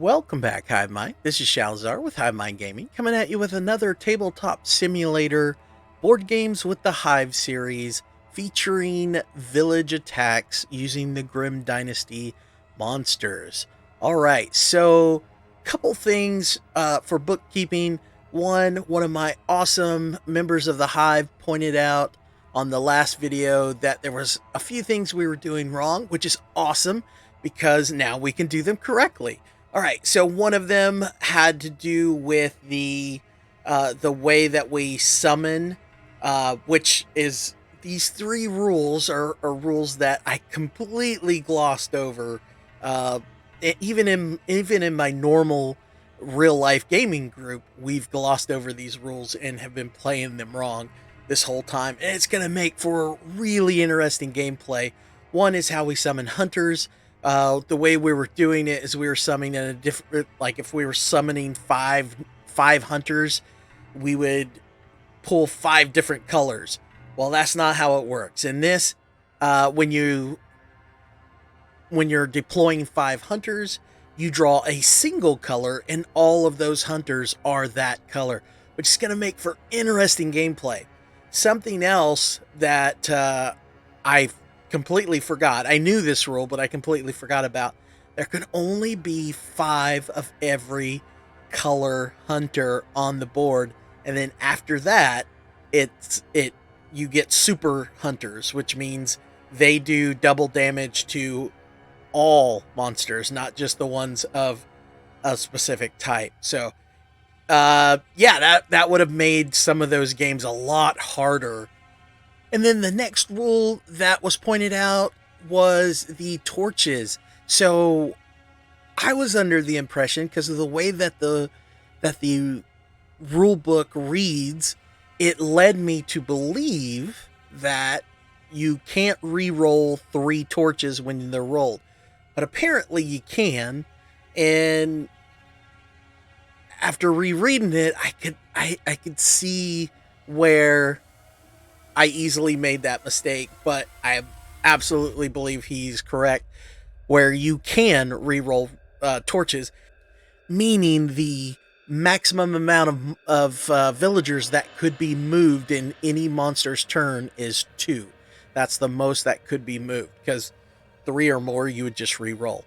Welcome back, Hive Mind. This is Shalzar with Hive Mind Gaming, coming at you with another tabletop simulator board games with the Hive series, featuring village attacks using the Dynasty monsters. All right, so couple things for bookkeeping. One of my awesome members of the Hive pointed out on the last video that there was a few things we were doing wrong, which is awesome because now we can do them correctly. All right, so one of them had to do with the way that we summon, which is these three rules are rules that I completely glossed over, even in my normal real life gaming group. We've glossed over these rules and have been playing them wrong this whole time, and it's going to make for a really interesting gameplay. One is how we summon hunters. The way we were doing it is we were summoning in a different, like if we were summoning five hunters, we would pull 5 different colors. Well, that's not how it works. In this, when you're deploying 5 hunters, you draw a single color, and all of those hunters are that color, which is going to make for interesting gameplay. Something else that I completely forgot. I knew this rule, but I completely forgot about. There can only be 5 of every color hunter on the board, and then after that, you get super hunters, which means they do double damage to all monsters, not just the ones of a specific type. So, yeah, that would have made some of those games a lot harder. And then the next rule that was pointed out was the torches. So I was under the impression, because of the way that the rule book reads, it led me to believe that you can't re-roll 3 torches when they're rolled. But apparently you can, and after rereading it, I could see where I easily made that mistake, but I absolutely believe he's correct, where you can re-roll torches, meaning the maximum amount of villagers that could be moved in any monster's turn is 2. That's the most that could be moved, because 3 or more you would just re-roll.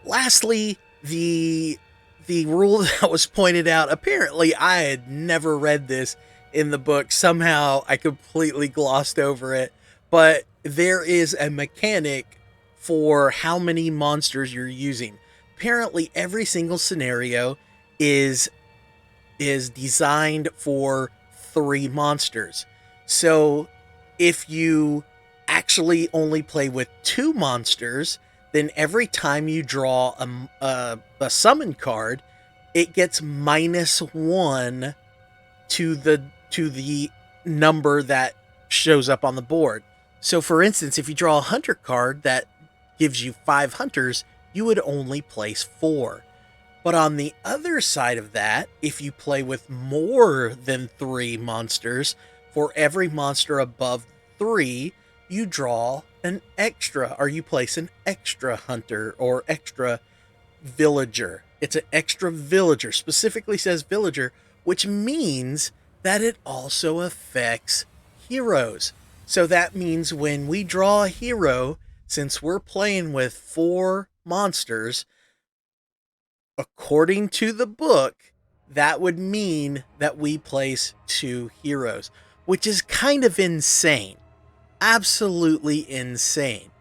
Lastly, the rule that was pointed out, apparently I had never read this in the book. Somehow I completely glossed over it, but there is a mechanic for how many monsters you're using. Apparently every single scenario is designed for 3 monsters. So if you actually only play with 2 monsters, then every time you draw a summon card, it gets -1 to the number that shows up on the board. So for instance, if you draw a hunter card that gives you 5 hunters, you would only place 4. But on the other side of that, if you play with more than 3 monsters, for every monster above 3, you draw an extra, or you place an extra hunter or extra villager. It's an extra villager, specifically says villager, which means that it also affects heroes. So that means when we draw a hero, since we're playing with 4 monsters, according to the book, that would mean that we place 2 heroes, which is kind of insane. Absolutely insane.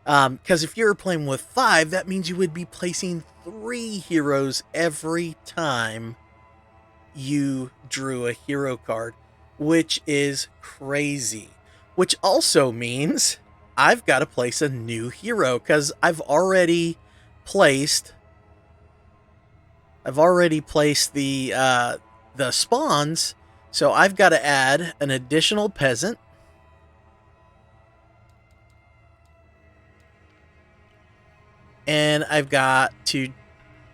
Because if you're playing with 5, that means you would be placing 3 heroes every time you drew a hero card, which is crazy. Which also means I've got to place a new hero, because I've already placed the spawns, so I've got to add an additional peasant. And I've got to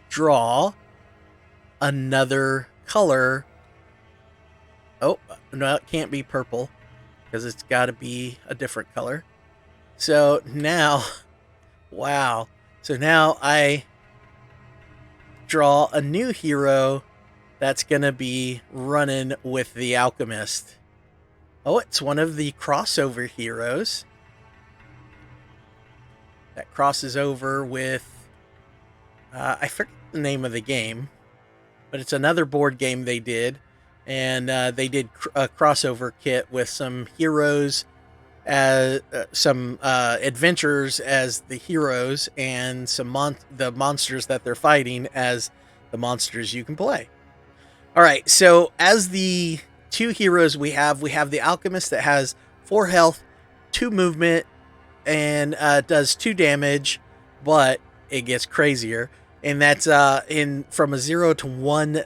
draw another color. Oh, no, it can't be purple, because it's got to be a different color. So now, wow. So now draw a new hero that's going to be running with the Alchemist. Oh, it's one of the crossover heroes that crosses over with, I forget the name of the game, but it's another board game they did. And they did a crossover kit with some heroes, some adventurers as the heroes, and some the monsters that they're fighting as the monsters you can play. All right, so as the two heroes we have the Alchemist that has 4 health, 2 movement, and does 2 damage, but it gets crazier, and that's in from a 0 to 1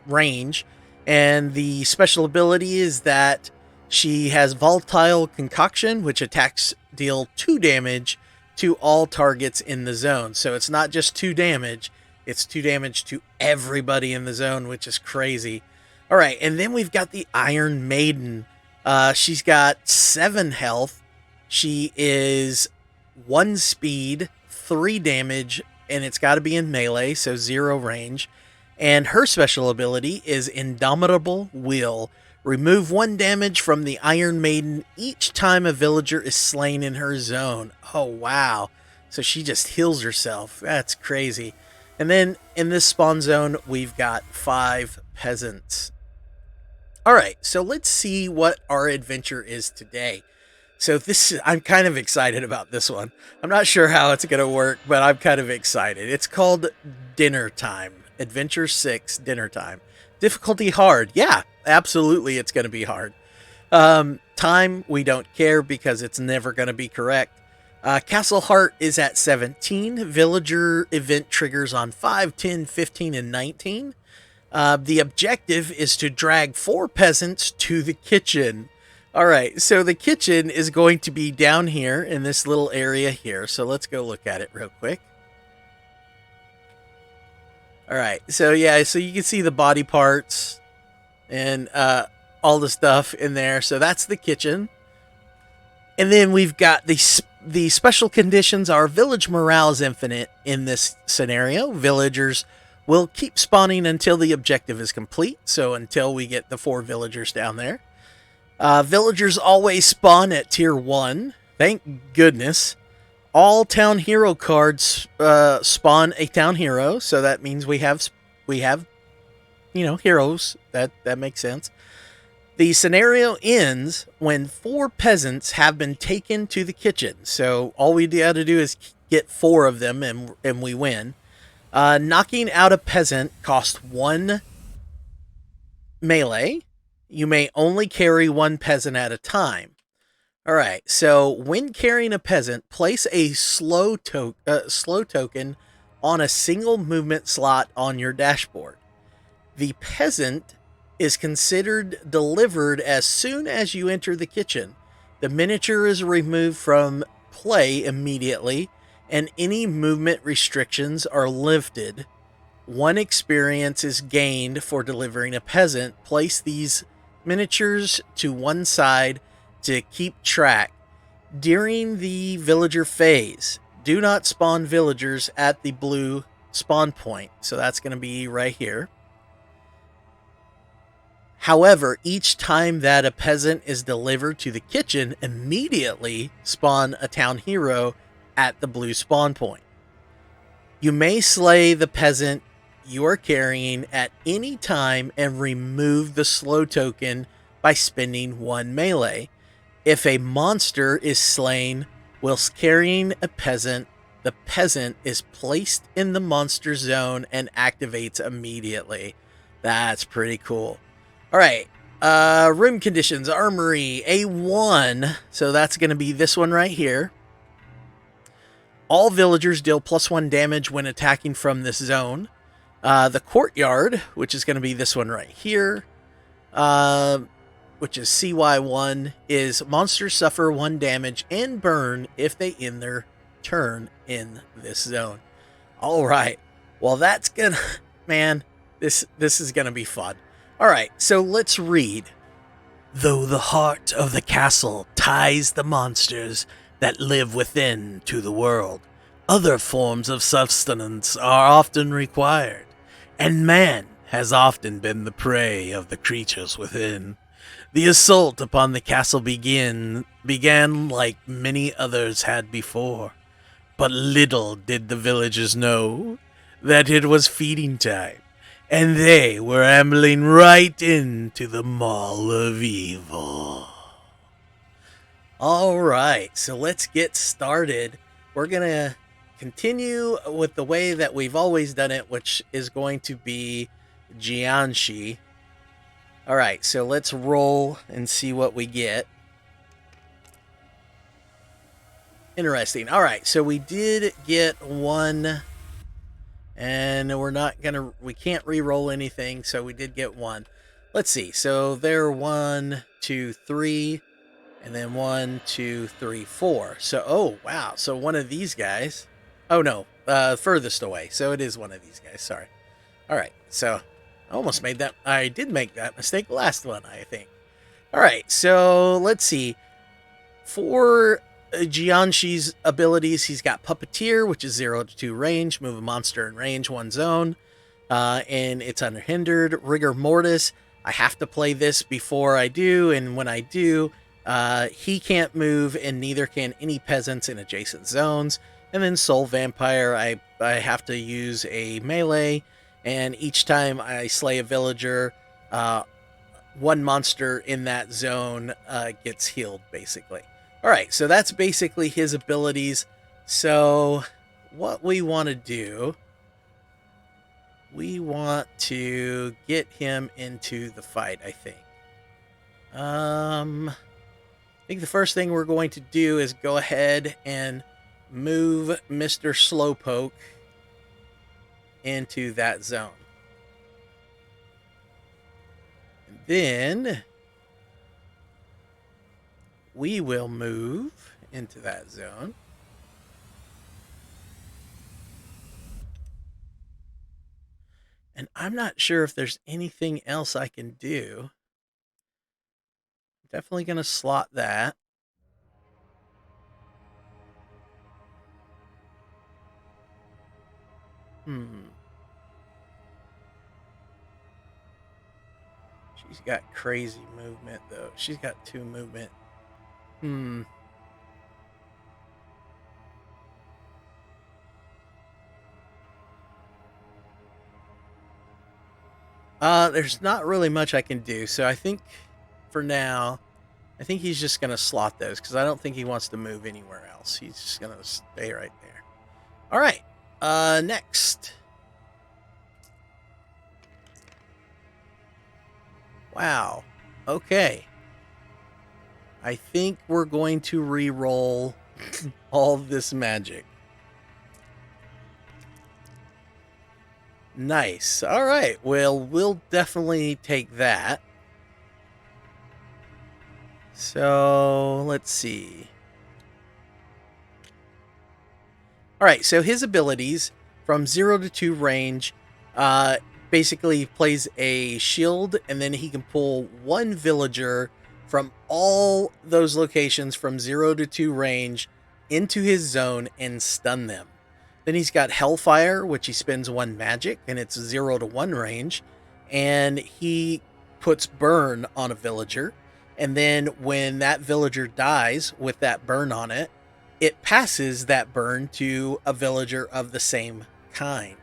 range. And the special ability is that she has Volatile Concoction, which attacks deal 2 damage to all targets in the zone. So it's not just 2 damage, it's 2 damage to everybody in the zone, which is crazy. All right, and then we've got the Iron Maiden. She's got 7 health. She is 1 speed, 3 damage, and it's got to be in melee, so 0 range. And her special ability is Indomitable Will. Remove 1 damage from the Iron Maiden each time a villager is slain in her zone. Oh, wow. So she just heals herself. That's crazy. And then in this spawn zone, we've got 5 peasants. All right, so let's see what our adventure is today. So I'm kind of excited about this one. I'm not sure how it's going to work, but I'm kind of excited. It's called Dinner Time. Adventure 6, Dinner Time. Difficulty hard. Yeah, absolutely it's going to be hard. Time, we don't care because it's never going to be correct. Castle Heart is at 17. Villager event triggers on 5, 10, 15, and 19. The objective is to drag 4 peasants to the kitchen. All right, so the kitchen is going to be down here in this little area here. So let's go look at it real quick. All right, so yeah, so you can see the body parts and all the stuff in there. So that's the kitchen. And then we've got the special conditions are village morale is infinite in this scenario. Villagers will keep spawning until the objective is complete. So until we get the 4 villagers down there. Villagers always spawn at tier 1. Thank goodness. All town hero cards spawn a town hero, so that means we have heroes. That makes sense. The scenario ends when 4 peasants have been taken to the kitchen. So all we got to do is get 4 of them and we win. Knocking out a peasant costs 1 melee. You may only carry 1 peasant at a time. All right, so when carrying a peasant, place a slow token on a single movement slot on your dashboard. The peasant is considered delivered as soon as you enter the kitchen. The miniature is removed from play immediately, and any movement restrictions are lifted. 1 experience is gained for delivering a peasant. Place these miniatures to one side to keep track. During the villager phase, do not spawn villagers at the blue spawn point. So that's going to be right here. However, each time that a peasant is delivered to the kitchen, immediately spawn a town hero at the blue spawn point. You may slay the peasant you are carrying at any time and remove the slow token by spending 1 melee. If a monster is slain whilst carrying a peasant, the peasant is placed in the monster zone and activates immediately. That's pretty cool. All right, room conditions, armory, A1. So that's going to be this one right here. All villagers deal +1 damage when attacking from this zone. The courtyard, which is going to be this one right here, which is CY1, is monsters suffer 1 damage and burn if they end their turn in this zone. All right. Well, that's gonna, man, this is gonna be fun. All right, so let's read. Though the heart of the castle ties the monsters that live within to the world, Other forms of sustenance are often required, and man has often been the prey of the creatures within. The assault upon the castle began like many others had before, but little did the villagers know that it was feeding time, and they were ambling right into the Mall of Evil. All right, so let's get started. We're going to continue with the way that we've always done it, which is going to be JIANGSHI. All right, so let's roll and see what we get. Interesting. All right, so we did get one, and we can't re-roll anything, so we did get one. Let's see. So there are 1, 2, 3, and then 1, 2, 3, 4. So, oh, wow. So one of these guys. Oh, no. Furthest away. So it is one of these guys. Sorry. All right. So I almost made that. I did make that mistake last one, I think. All right. So let's see. For JIANGSHI's abilities, he's got Puppeteer, which is 0 to 2 range. Move a monster in range, 1 zone. And it's unhindered. Rigor Mortis. I have to play this before I do. And when I do, he can't move, and neither can any peasants in adjacent zones. And then Soul Vampire, I have to use a melee, and each time I slay a villager, one monster in that zone gets healed, basically. All right, so that's basically his abilities. So what we want to do, we want to get him into the fight, I think. I think the first thing we're going to do is go ahead and move Mr. Slowpoke into that zone. And then we will move into that zone. And I'm not sure if there's anything else I can do. Definitely going to slot that. She's got crazy movement, though. She's got 2 movement. There's not really much I can do, so I think for now, I think he's just going to slot those, because I don't think he wants to move anywhere else. He's just going to stay right there. All right, next. Wow, okay. I think we're going to re-roll all this magic. Nice. All right. Well, we'll definitely take that. So, let's see. All right. So, his abilities from 0 to 2 range basically plays a shield, and then he can pull 1 villager from all those locations from 0 to 2 range into his zone and stun them. Then he's got Hellfire, which he spends 1 magic, and it's 0 to 1 range. And he puts Burn on a villager. And then when that villager dies with that burn on it, it passes that burn to a villager of the same kind.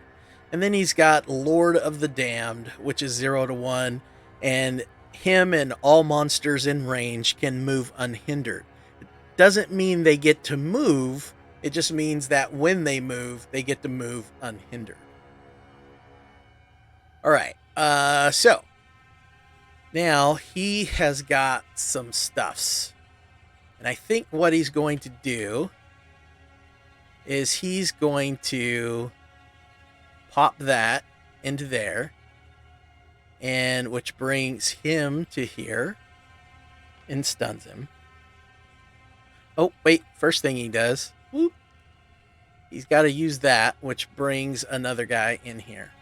And then he's got Lord of the Damned, which is 0 to 1. And him and all monsters in range can move unhindered. It doesn't mean they get to move. It just means that when they move, they get to move unhindered. All right. So now he has got some stuffs. And I think what he's going to do is he's going to pop that into there, and which brings him to here and stuns him. Oh, wait. First thing he does, whoop, he's got to use that, which brings another guy in here.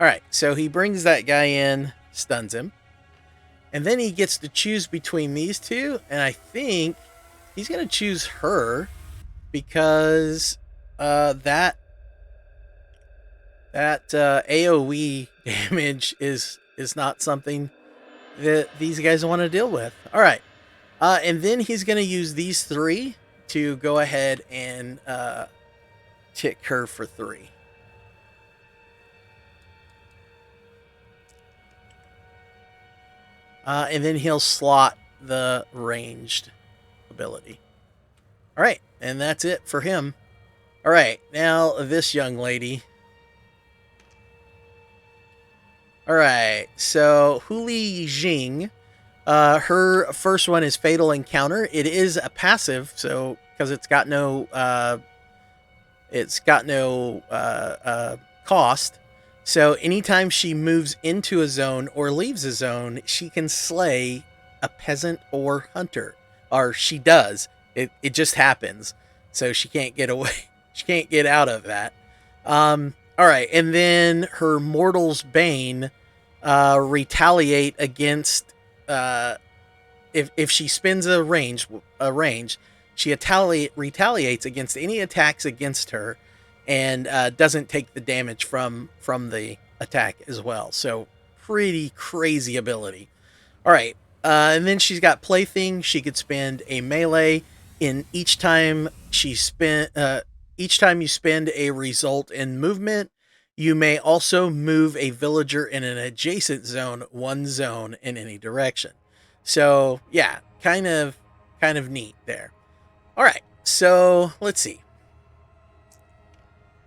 All right, so he brings that guy in, stuns him. And then he gets to choose between these two, and I think he's going to choose her because That AOE damage is not something that these guys want to deal with. All right. And then he's going to use these 3 to go ahead and tick her for 3. And then he'll slot the ranged ability. All right, and that's it for him. All right, now this young lady. All right, so HULI JING. Her first one is Fatal Encounter. It is a passive, so because it's got no cost. So anytime she moves into a zone or leaves a zone, she can slay a peasant or hunter, or she does. It just happens, so she can't get away. She can't get out of that. All right, and then her Mortal's Bane retaliate against if she spins a range, she retaliates against any attacks against her, and doesn't take the damage from the attack as well. So pretty crazy ability. All right, and then she's got Plaything. She could spend a melee in each time she spend. Each time you spend a result in movement, you may also move a villager in an adjacent zone, 1 zone in any direction. So yeah, kind of neat there. All right, so let's see.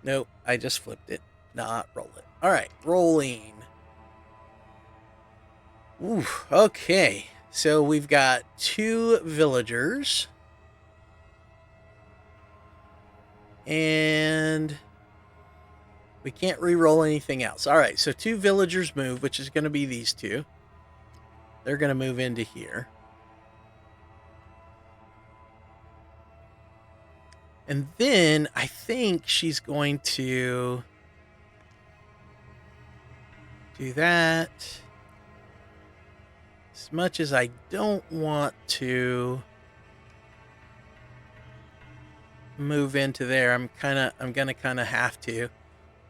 Nope, I just flipped it. Not roll it. All right, rolling. Ooh, okay. So we've got 2 villagers. And we can't re-roll anything else. All right, so 2 villagers move, which is going to be these 2. They're going to move into here. And then I think she's going to do that. As much as I don't want to move into there, I'm gonna kind of have to.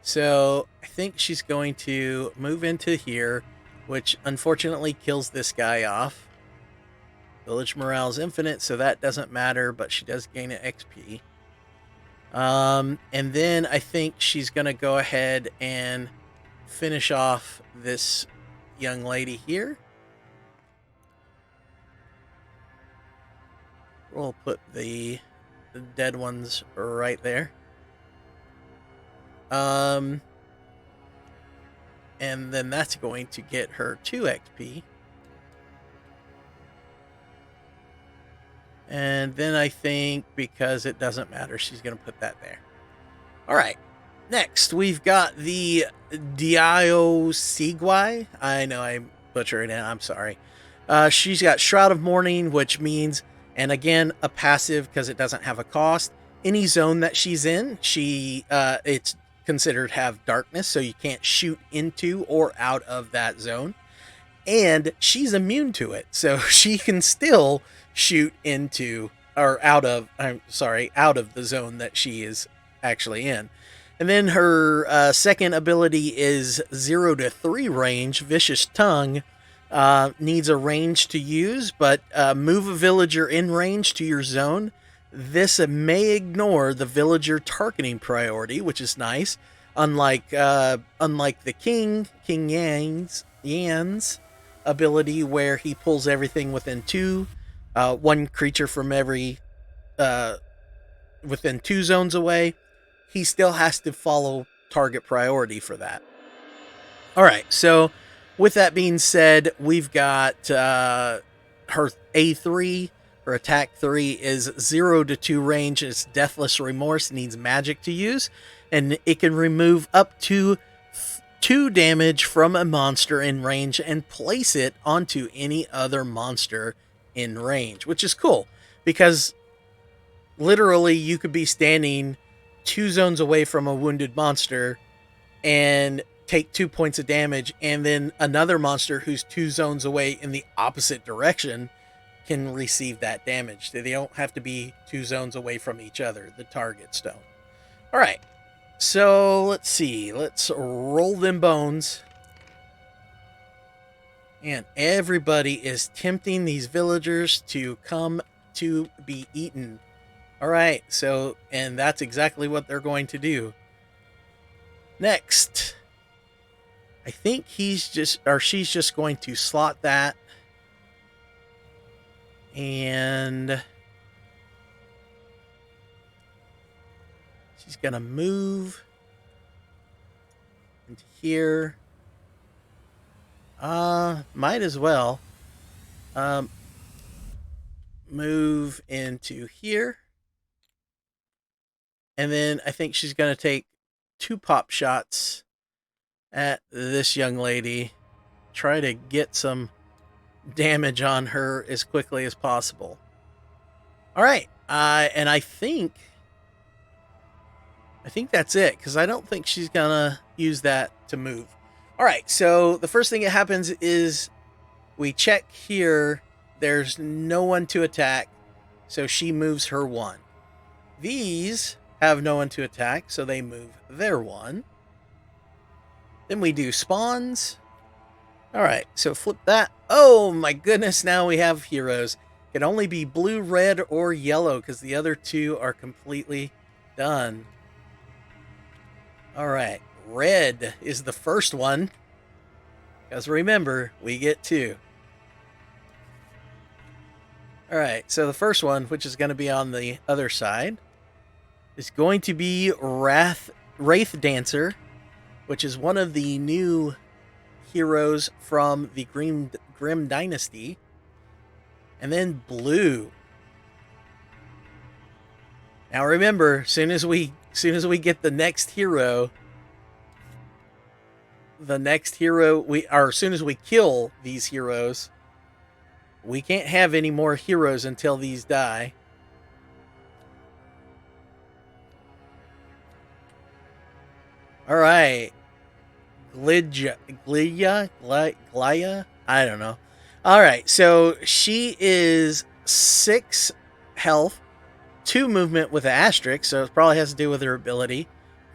So I think she's going to move into here, which unfortunately kills this guy off. Village morale is infinite, so that doesn't matter, but she does gain an XP. And then I think she's gonna go ahead and finish off this young lady here. We'll put the dead ones right there. And then that's going to get her 2 XP. And then I think, because it doesn't matter, she's going to put that there. All right. Next, we've got the DIAO Sigwai. I know I butchered it. I'm sorry. She's got Shroud of Mourning, which means, and again, a passive because it doesn't have a cost. Any zone that she's in, it's considered have darkness, so you can't shoot into or out of that zone. And she's immune to it, so she can still shoot into or out of the zone that she is actually in. And then her second ability is 0 to 3 range. Vicious Tongue needs a range to use, but move a villager in range to your zone. This may ignore the villager targeting priority, which is nice. Unlike the King Yan's ability, where he pulls everything within 2, 1 creature from every within 2 zones away. He still has to follow target priority for that. All right, so with that being said, we've got her A3. Her attack 3 is 0 to 2 range. It's Deathless Remorse, needs magic to use, and it can remove up to 2 damage from a monster in range and place it onto any other monster in range, which is cool because literally you could be standing 2 zones away from a wounded monster and take 2 points of damage, and then another monster who's 2 zones away in the opposite direction can receive that damage. They don't have to be 2 zones away from each other. The targets don't. All right. So let's see. Let's roll them bones. And everybody is tempting these villagers to come to be eaten. All right. So, and that's exactly what they're going to do. Next, I think he's just, or she's just going to slot that. And she's going to move into here. Might as well. Move into here. And then I think she's going to take 2 pop shots at this young lady. Try to get some damage on her as quickly as possible. All right. And I think that's it, because I don't think she's going to use that to move. All right. So the first thing that happens is we check here. There's no one to attack, so she moves her 1. These have no one to attack, so they move their 1. Then we do spawns. All right, so flip that. Oh my goodness, now we have heroes. It can only be blue, red, or yellow, because the other 2 are completely done. All right, red is the first one, because remember, we get 2. All right, so the first one, which is going to be on the other side, is going to be Wraith Dancer, which is one of the new heroes from the Grim Dynasty. And then blue. Now remember, soon as we get the next hero, as soon as we kill these heroes, we can't have any more heroes until these die. All right. Glya? I don't know. All right. So she is 6 health, 2 movement with an asterisk, so it probably has to do with her ability.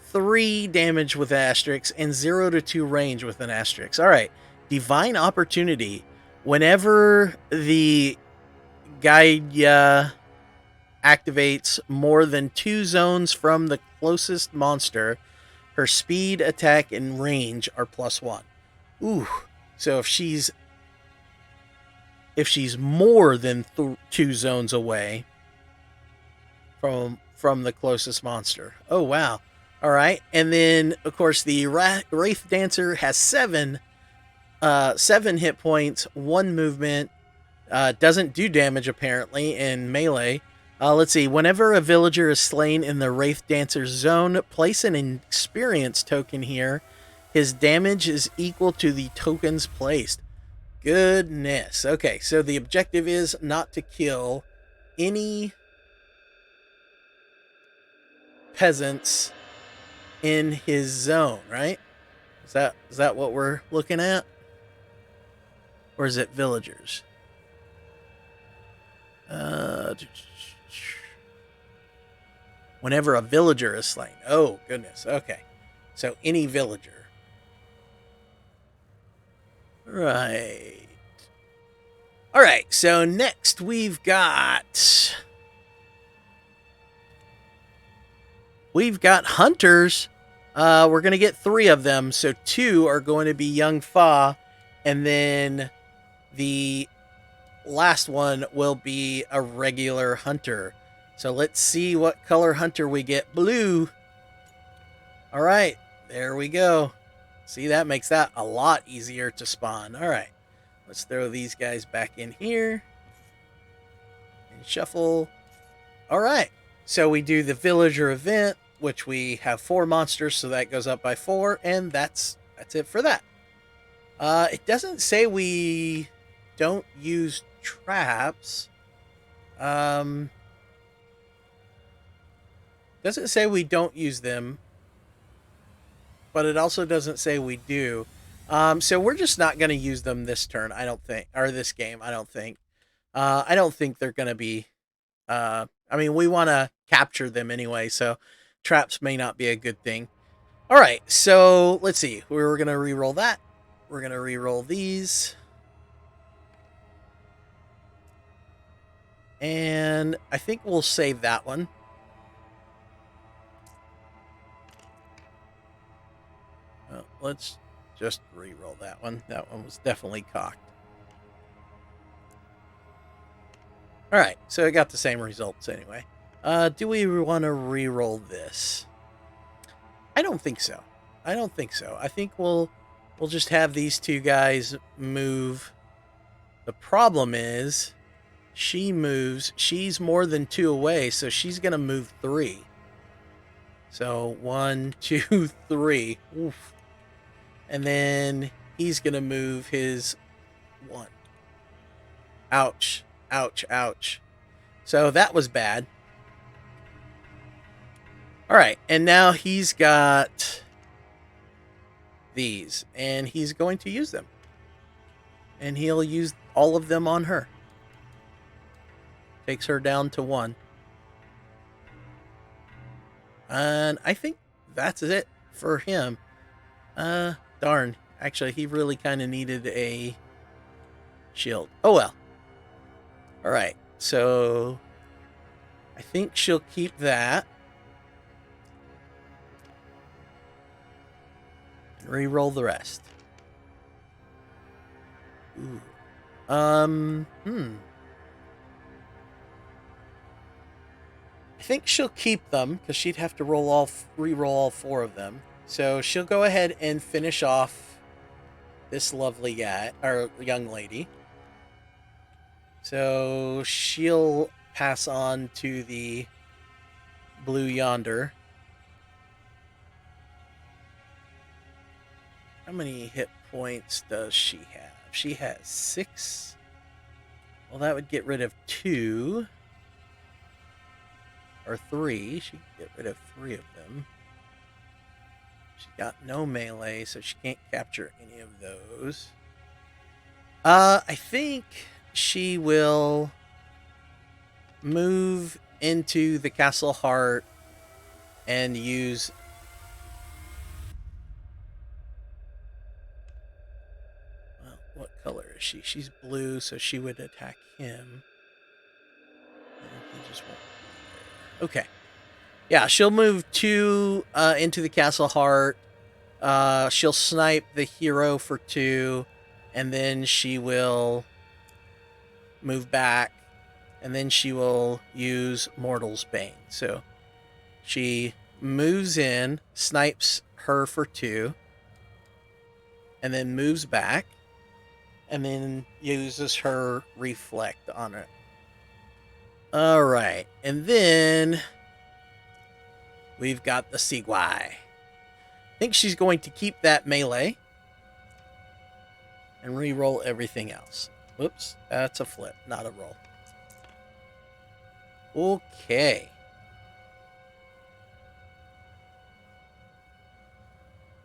3 damage with an asterisk, and 0 to 2 range with an asterisk. All right. Divine Opportunity. Whenever the Gaia activates more than 2 zones from the closest monster, her speed, attack, and range are +1. Ooh. So if she's more than 2 zones away from the closest monster. Oh wow. All right. And then of course the Wraith Dancer has 7 hit points, 1 movement, doesn't do damage apparently in melee. Let's see. Whenever a villager is slain in the Wraith Dancer's zone, place an experience token here. His damage is equal to the tokens placed. Goodness. Okay, so the objective is not to kill any peasants in his zone, right? Is that what we're looking at? Or is it villagers? Whenever a villager is slain. Oh, goodness. Okay. So any villager. Right. All right. So next we've got hunters. We're going to get 3 of them. So 2 are going to be Young Fa, and then the last one will be a regular hunter. So let's see what color hunter we get. Blue. All right, there we go. See, that makes that a lot easier to spawn. All right, let's throw these guys back in here and shuffle. All right, so we do the villager event, which we have 4 monsters, so that goes up by 4, and that's it for that. It doesn't say we don't use traps. Doesn't say we don't use them, but it also doesn't say we do. So we're just not going to use them this turn, I don't think, or this game, I don't think. I don't think they're going to be. I mean, we want to capture them anyway, so traps may not be a good thing. All right, so let's see. We're going to re-roll that. We're going to re-roll these. And I think we'll save that one. Well, let's just re-roll that one. That one was definitely cocked. All right, so I got the same results anyway. Do we want to re-roll this? I don't think so. I don't think so. I think we'll just have these two guys move. The problem is she moves. She's more than 2 away, so she's going to move 3. So 1, 2, 3. Oof. And then he's going to move his 1. Ouch. Ouch, ouch. So that was bad. All right, and now he's got these, and he's going to use them. And he'll use all of them on her. Takes her down to 1. And I think that's it for him. Darn. Actually, he really kind of needed a shield. Oh, well. All right, so I think she'll keep that. And re-roll the rest. Ooh. I think she'll keep them because she'd have to re-roll all 4 of them. So she'll go ahead and finish off this lovely guy or young lady. So she'll pass on to the blue yonder. How many hit points does she have? She has 6. Well, that would get rid of 2. Or 3. She can get rid of 3 of them. She got no melee, so she can't capture any of those. I think she will move into the castle heart and use... Well, what color is she? She's blue, so she would attack him. And he just won't. Okay. Yeah, she'll move 2 into the castle heart. She'll snipe the hero for 2. And then she will move back. And then she will use Mortal's Bane. So she moves in, snipes her for 2. And then moves back. And then uses her Reflect on it. All right. And then we've got the Sigwai. I think she's going to keep that melee and re-roll everything else. Whoops, that's a flip, not a roll. Okay.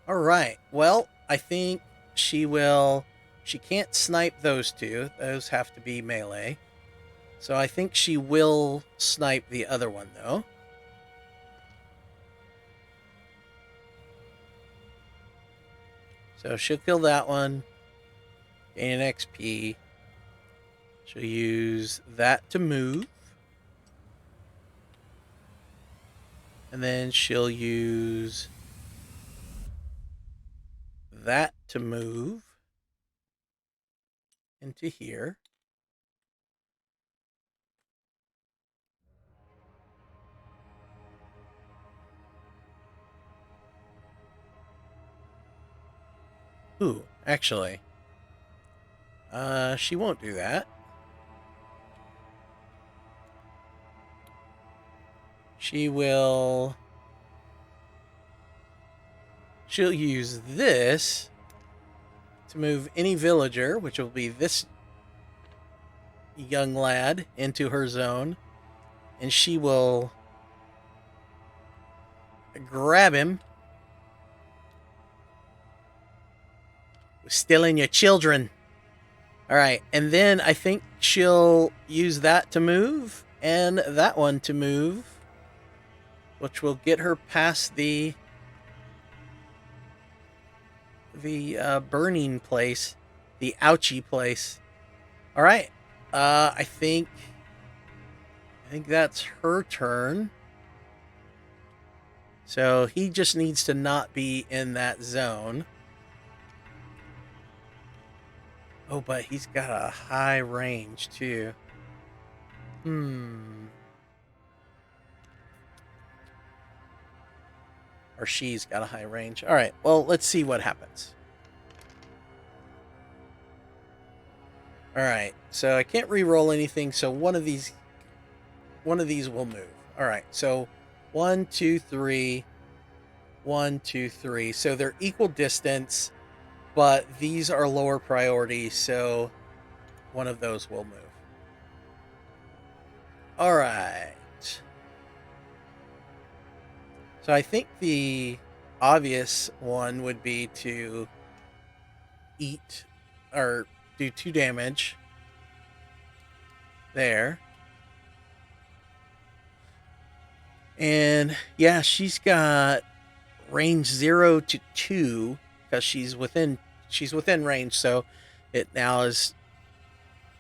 All right. Well, I think she will... She can't snipe those 2. Those have to be melee. So I think she will snipe the other one, though. So she'll kill that one. Gain an XP. She'll use that to move. And then she'll use that to move into here. Ooh, actually, she won't do that. She'll use this to move any villager, which will be this young lad, into her zone. And she will grab him. Stealing your children. All right, and then I think she'll use that to move and that one to move. which will get her past the burning place, the ouchie place. All right. I think that's her turn. So he just needs to not be in that zone. Oh, but he's got a high range too. Or she's got a high range. All right. Well, let's see what happens. All right. So I can't re-roll anything. So one of these will move. All right. So 1, 2, 3. 1, 2, 3. So they're equal distance, but these are lower priority. So one of those will move. All right. So I think the obvious one would be to eat or do 2 damage there. And yeah, she's got range 0 to 2 because she's within range, so it now is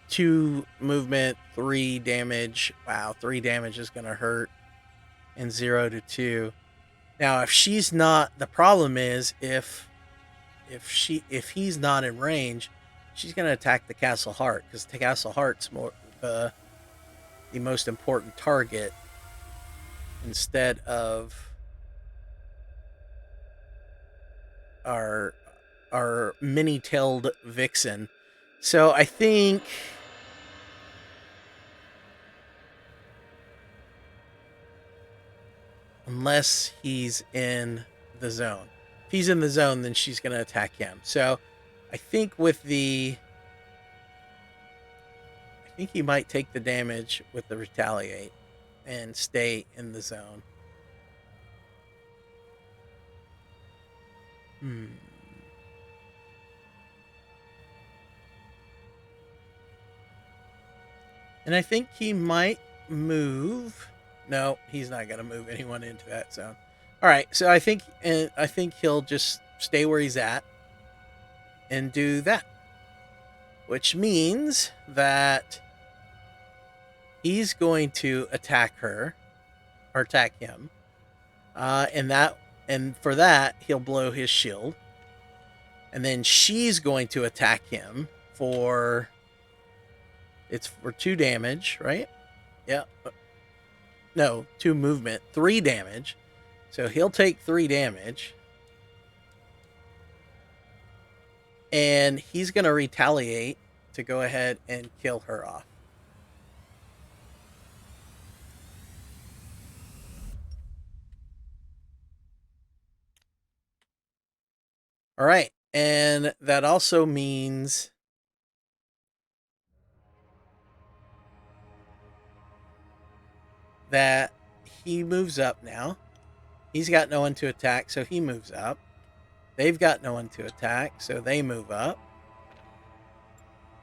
2 movement, 3 damage. Wow, 3 damage is gonna hurt. And 0 to 2. Now if she's not, the problem is if he's not in range, she's gonna attack the Castle Heart, because the Castle Heart's more the most important target instead of our mini-tailed vixen. So I think unless he's in the zone. If he's in the zone, then she's going to attack him. So I think I think he might take the damage with the retaliate and stay in the zone. And I think he might move. No, he's not going to move anyone into that zone. All right, so I think he'll just stay where he's at and do that, which means that he's going to attack her or attack him, and for that he'll blow his shield, and then she's going to attack him for 2 damage, right? Yeah. No, 2 movement, 3 damage. So he'll take 3 damage. And he's going to retaliate to go ahead and kill her off. All right. And that also means that he moves up now. He's got no one to attack, so he moves up. They've got no one to attack, so they move up.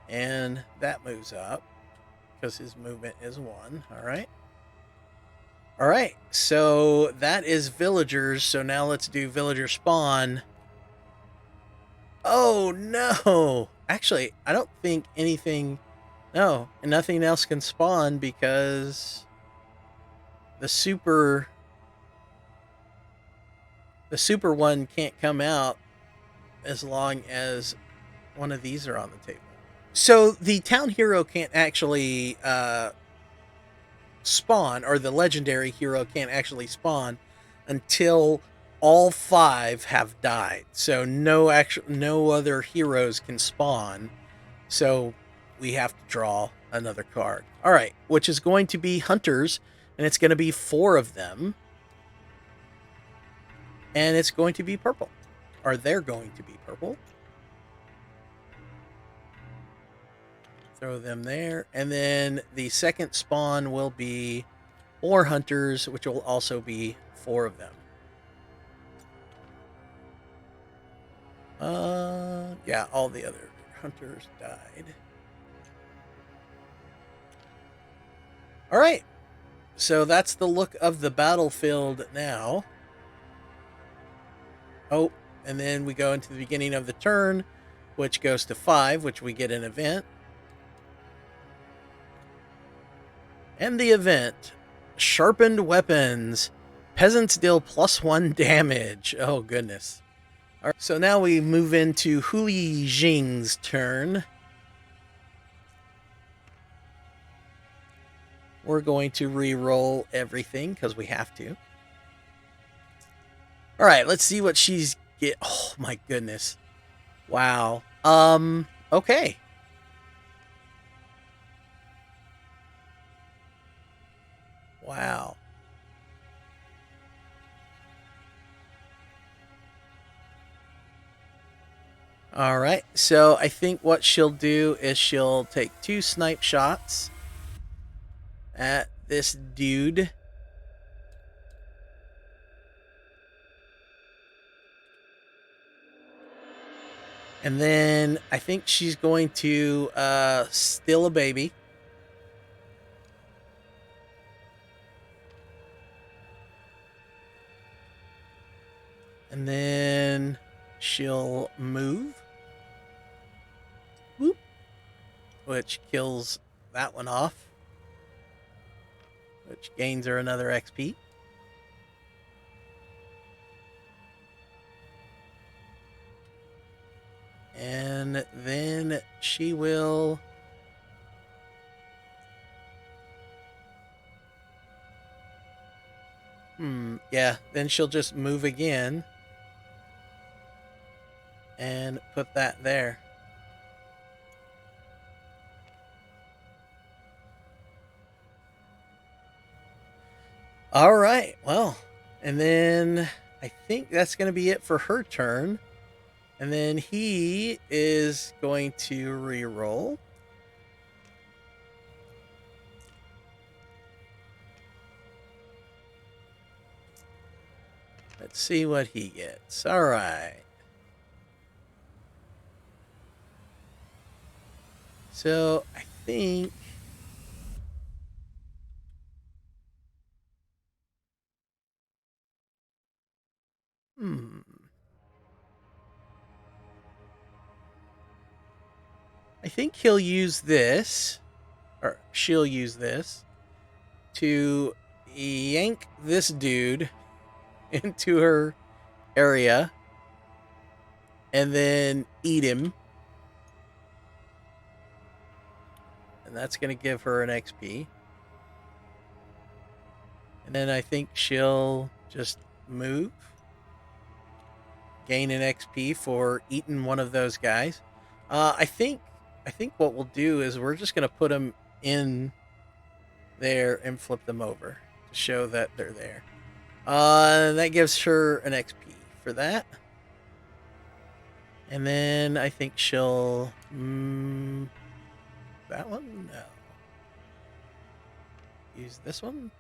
And that moves up because his movement is 1. All right. All right. So that is villagers. So now let's do villager spawn. Oh, no. Actually, I don't think anything... No, and nothing else can spawn because the super one can't come out as long as one of these are on the table. So the town hero can't actually spawn, or the legendary hero can't actually spawn until all 5 have died. So no other heroes can spawn. So we have to draw another card. All right, which is going to be hunters, and it's going to be 4 of them. And it's going to be purple. Or they're going to be purple. Throw them there. And then the second spawn will be 4 hunters, which will also be 4 of them. Yeah, all the other hunters died. All right. So that's the look of the battlefield now. Oh, and then we go into the beginning of the turn, which goes to 5, which we get an event. And the event, sharpened weapons. Peasants deal +1 damage. Oh, goodness. All right, so now we move into HULI JING's turn. We're going to re-roll everything because we have to. All right, let's see what she's get. Oh my goodness. Wow. Okay. Wow. All right. So I think what she'll do is she'll take 2 snipe shots at this dude. And then I think she's going to steal a baby. And then she'll move. Whoop. Which kills that one off. Which gains her another XP. And then she will... yeah, then she'll just move again. And put that there. All right, well, and then I think that's going to be it for her turn. And then he is going to re-roll. Let's see what he gets. All right. So I think... I think he'll use this, or she'll use this, to yank this dude into her area and then eat him. And that's going to give her an XP. And then I think she'll just move, gain an XP for eating one of those guys. I think what we'll do is we're just going to put them in there and flip them over to show that they're there. That gives her an XP for that. And then I think she'll... that one? No. Use this one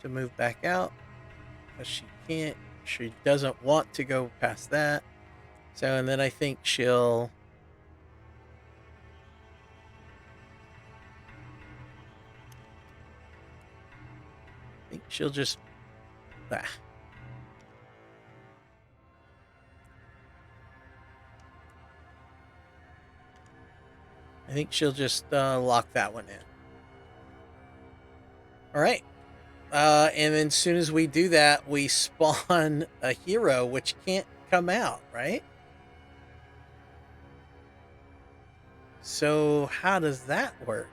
to move back out. Because she can't... She doesn't want to go past that. So, and then I think she'll... I think she'll just... I think she'll just lock that one in. All right. And then as soon as we do that, we spawn a hero, which can't come out, right? So how does that work?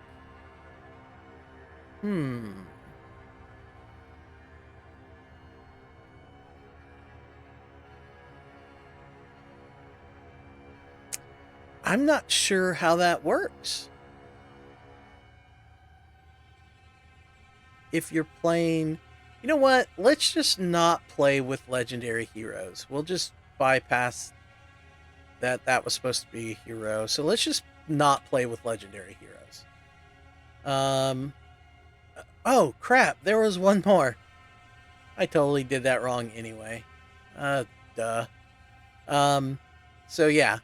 I'm not sure how that works. If you're playing... You know what? Let's just not play with legendary heroes. We'll just bypass that. That was supposed to be a hero. So let's just not play with legendary heroes. Oh, crap. There was one more. I totally did that wrong anyway. Duh. So yeah.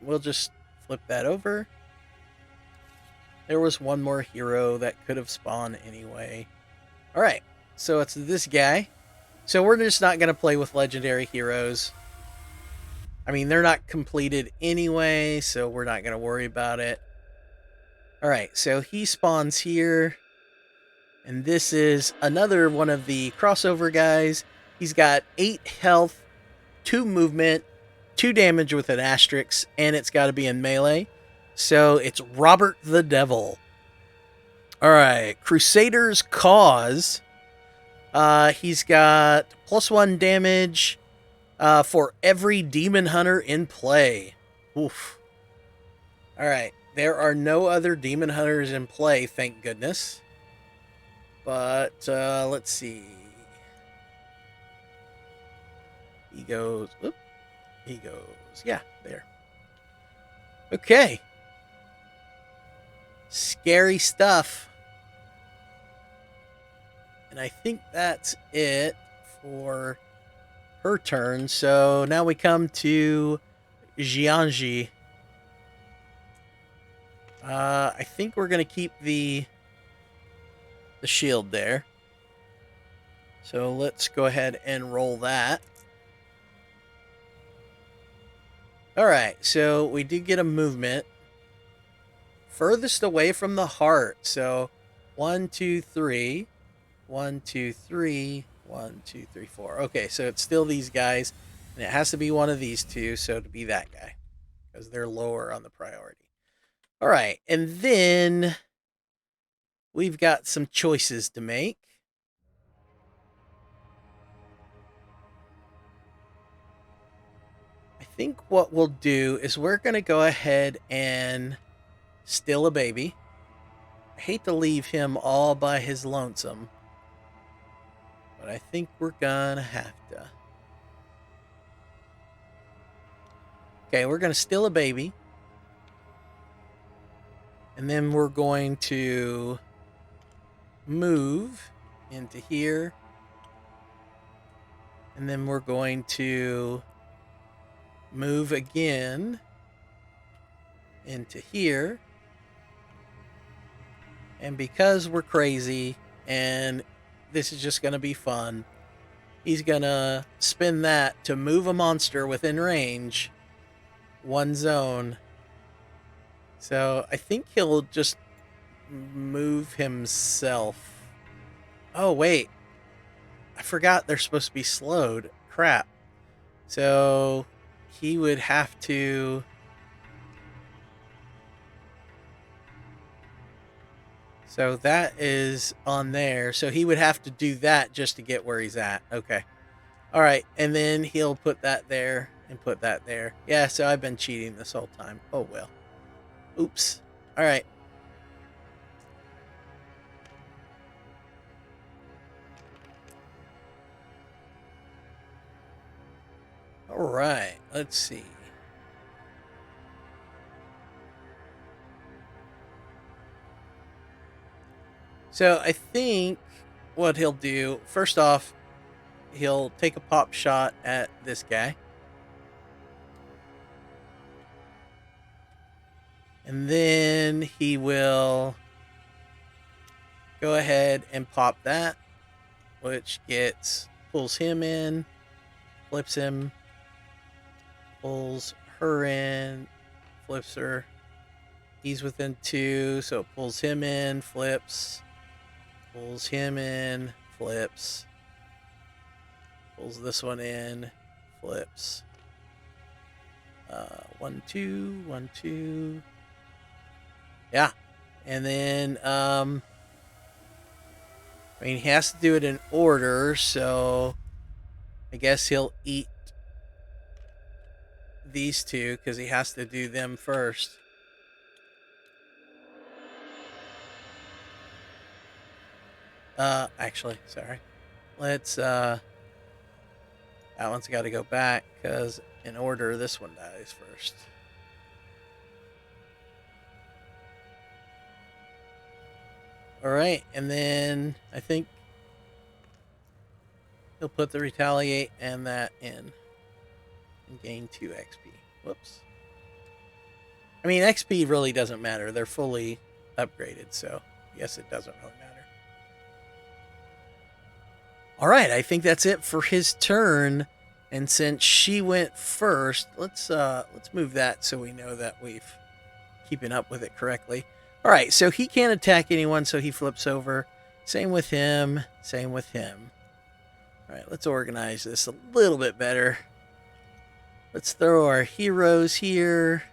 We'll just flip that over. There was one more hero that could have spawned anyway. Alright, so it's this guy. So we're just not going to play with legendary heroes. I mean, they're not completed anyway, so we're not going to worry about it. Alright, so he spawns here. And this is another one of the crossover guys. He's got 8 health, 2 movement, 2 damage with an asterisk, and it's got to be in melee. So it's Robert the Devil. Alright, Crusader's Cause. He's got +1 damage for every demon hunter in play. Oof. Alright, there are no other demon hunters in play, thank goodness. But let's see. He goes, whoop, he goes, yeah, there. Okay. Scary stuff. And I think that's it for her turn. So now we come to JIANGSHI. I think we're going to keep the shield there. So let's go ahead and roll that. Alright, so we did get a movement. Furthest away from the heart. So 1, 2, 3. 1, 2, 3. 1, 2, 3, 4. Okay, so it's still these guys. And it has to be one of these two, so to be that guy. Because they're lower on the priority. Alright, and then we've got some choices to make. I think what we'll do is we're going to go ahead and still a baby. I hate to leave him all by his lonesome, but I think we're going to have to. Okay, we're going to still a baby. And then we're going to move into here. And then we're going to move again into here. And because we're crazy and this is just going to be fun, he's going to spin that to move a monster within range, one zone. So I think he'll just move himself. Oh, wait. I forgot they're supposed to be slowed. Crap. So he would have to... So that is on there. So he would have to do that just to get where he's at. Okay. All right. And then he'll put that there and put that there. Yeah, so I've been cheating this whole time. Oh, well. Oops. All right. All right. Let's see. So I think what he'll do, first off, he'll take a pop shot at this guy. And then he will go ahead and pop that, which pulls him in, flips him, pulls her in, flips her. He's within 2, so it pulls him in, flips, pulls him in, flips, pulls this one in, flips. 1, 2, 1, 2. Yeah. And then, I mean, he has to do it in order, so I guess he'll eat these two because he has to do them first. Actually, sorry. Let's, that one's got to go back because in order, this one dies first. All right, and then I think he'll put the retaliate and that in and gain 2 XP. Whoops. I mean, XP really doesn't matter. They're fully upgraded, so I guess it doesn't really matter. All right, I think that's it for his turn. And since she went first, let's move that so we know that we've keeping up with it correctly. All right, so he can't attack anyone, so he flips over. Same with him. Same with him. All right, let's organize this a little bit better. Let's throw our heroes here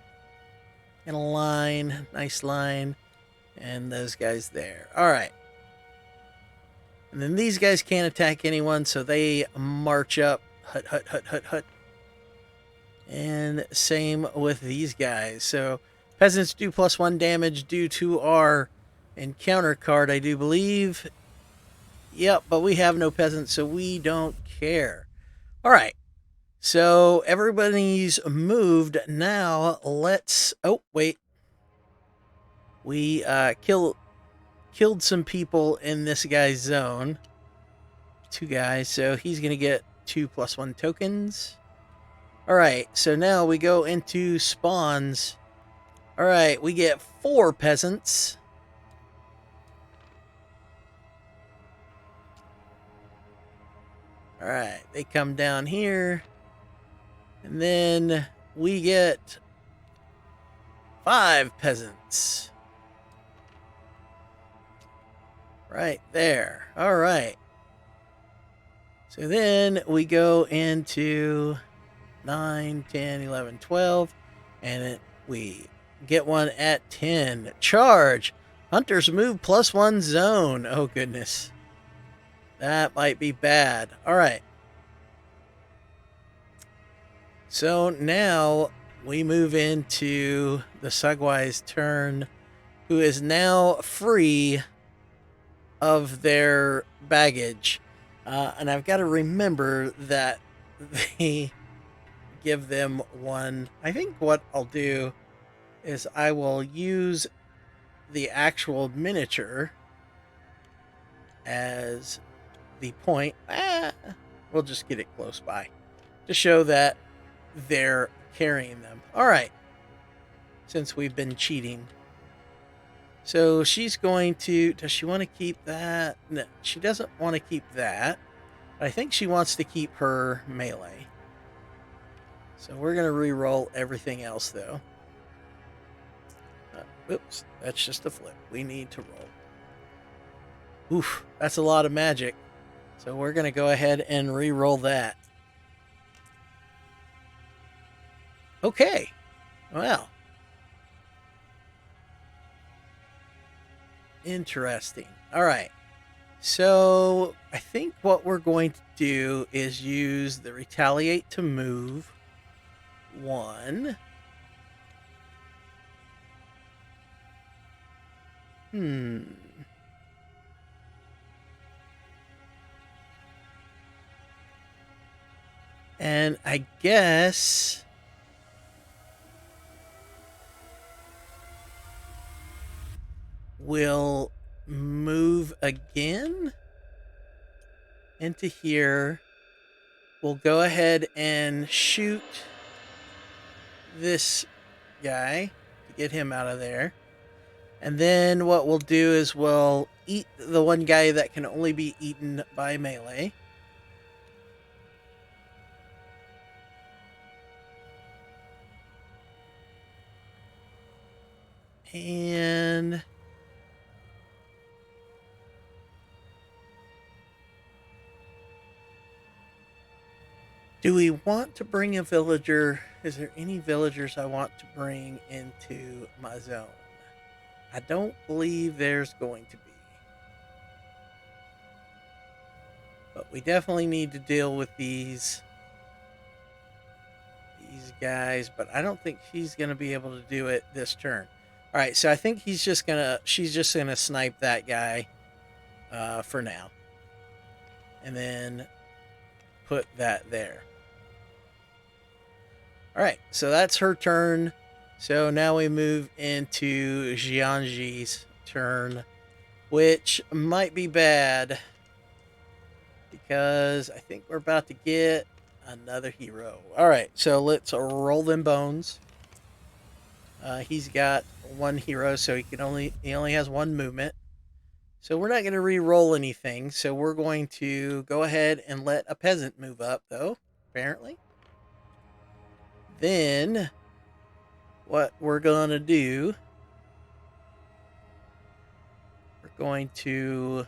in a line, nice line, and those guys there. All right. And then these guys can't attack anyone, so they march up. Hut, hut, hut, hut, hut. And same with these guys. So peasants do +1 damage due to our encounter card, I do believe. Yep, but we have no peasants, so we don't care. All right. So everybody's moved. Now let's... Oh, wait. We killed some people in this guy's zone. 2 guys, so he's going to get 2 +1 tokens. All right, so now we go into spawns. All right, we get 4 peasants. All right, they come down here. And then we get 5 peasants. Right there. All right. So then we go into 9, 10, 11, 12. And we get one at 10. Charge. Hunters move +1 zone. Oh, goodness. That might be bad. All right. So now we move into the Sugwai's turn, who is now free of their baggage. And I've got to remember that they give them 1. I think what I'll do is I will use the actual miniature as the point. We'll just get it close by to show that they're carrying them. All right. Since we've been cheating. So she's going to... Does she want to keep that? No, she doesn't want to keep that. I think she wants to keep her melee. So we're going to re-roll everything else, though. Oops, that's just a flip. We need to roll. Oof, that's a lot of magic. So we're going to go ahead and re-roll that. Okay. Well. Interesting. All right. So I think what we're going to do is use the retaliate to move 1. And I guess we'll move again into here. We'll go ahead and shoot this guy to get him out of there. And then what we'll do is we'll eat the one guy that can only be eaten by melee. And do we want to bring a villager? Is there any villagers I want to bring into my zone? I don't believe there's going to be. But we definitely need to deal with these guys, but I don't think she's going to be able to do it this turn. All right, so I think she's just going to snipe that guy for now. And then put that there. All right, so that's her turn. So now we move into JIANGSHI's turn, which might be bad because I think we're about to get another hero. All right, so let's roll them bones. He's got one hero, so he only has one movement. So we're not going to re-roll anything. So we're going to go ahead and let a peasant move up, though, apparently. Then what we're going to do, we're going to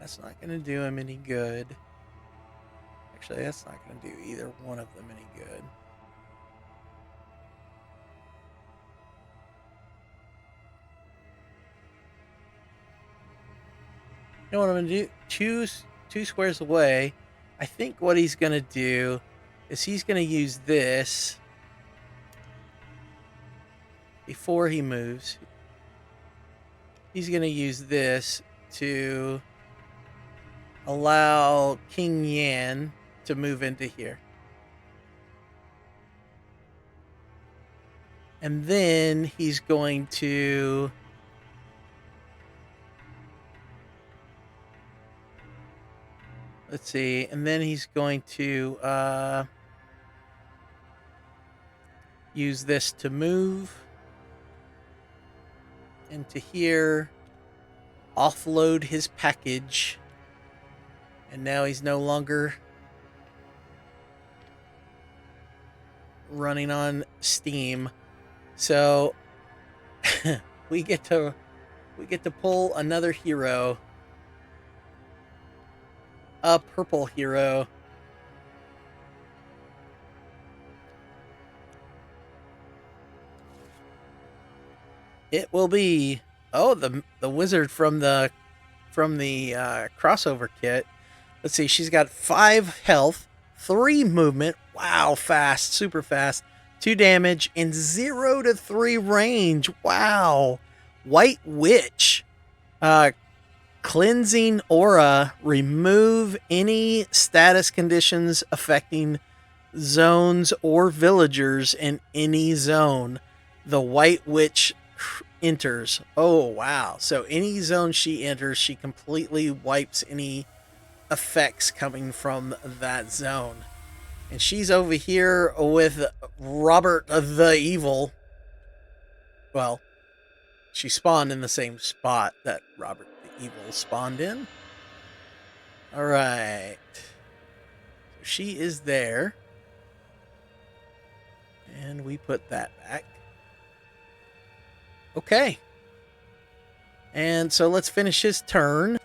that's not going to do him any good. Actually, that's not going to do either one of them any good. You know what I'm going to do? Choose 2 squares away. I think what he's going to do is he's going to use this before he moves. He's going to use this to allow King Yan to move into here. And then he's going to let's see, and then he's going to use this to move into here, offload his package, and now he's no longer running on Steam. So we get to pull another hero, a purple hero. It will be the wizard from the crossover kit. Let's see, she's got 5 health, 3 movement. Wow, fast, super fast. 2 damage and 0 to 3 range. Wow. White Witch. Cleansing aura. Remove any status conditions affecting zones or villagers in any zone. The White Witch enters. Oh, wow. So any zone she enters, she completely wipes any effects coming from that zone. And she's over here with Robert the Evil. Well, she spawned in the same spot that Robert the Evil spawned in. All right. So she is there. And we put that back. Okay. And so let's finish his turn.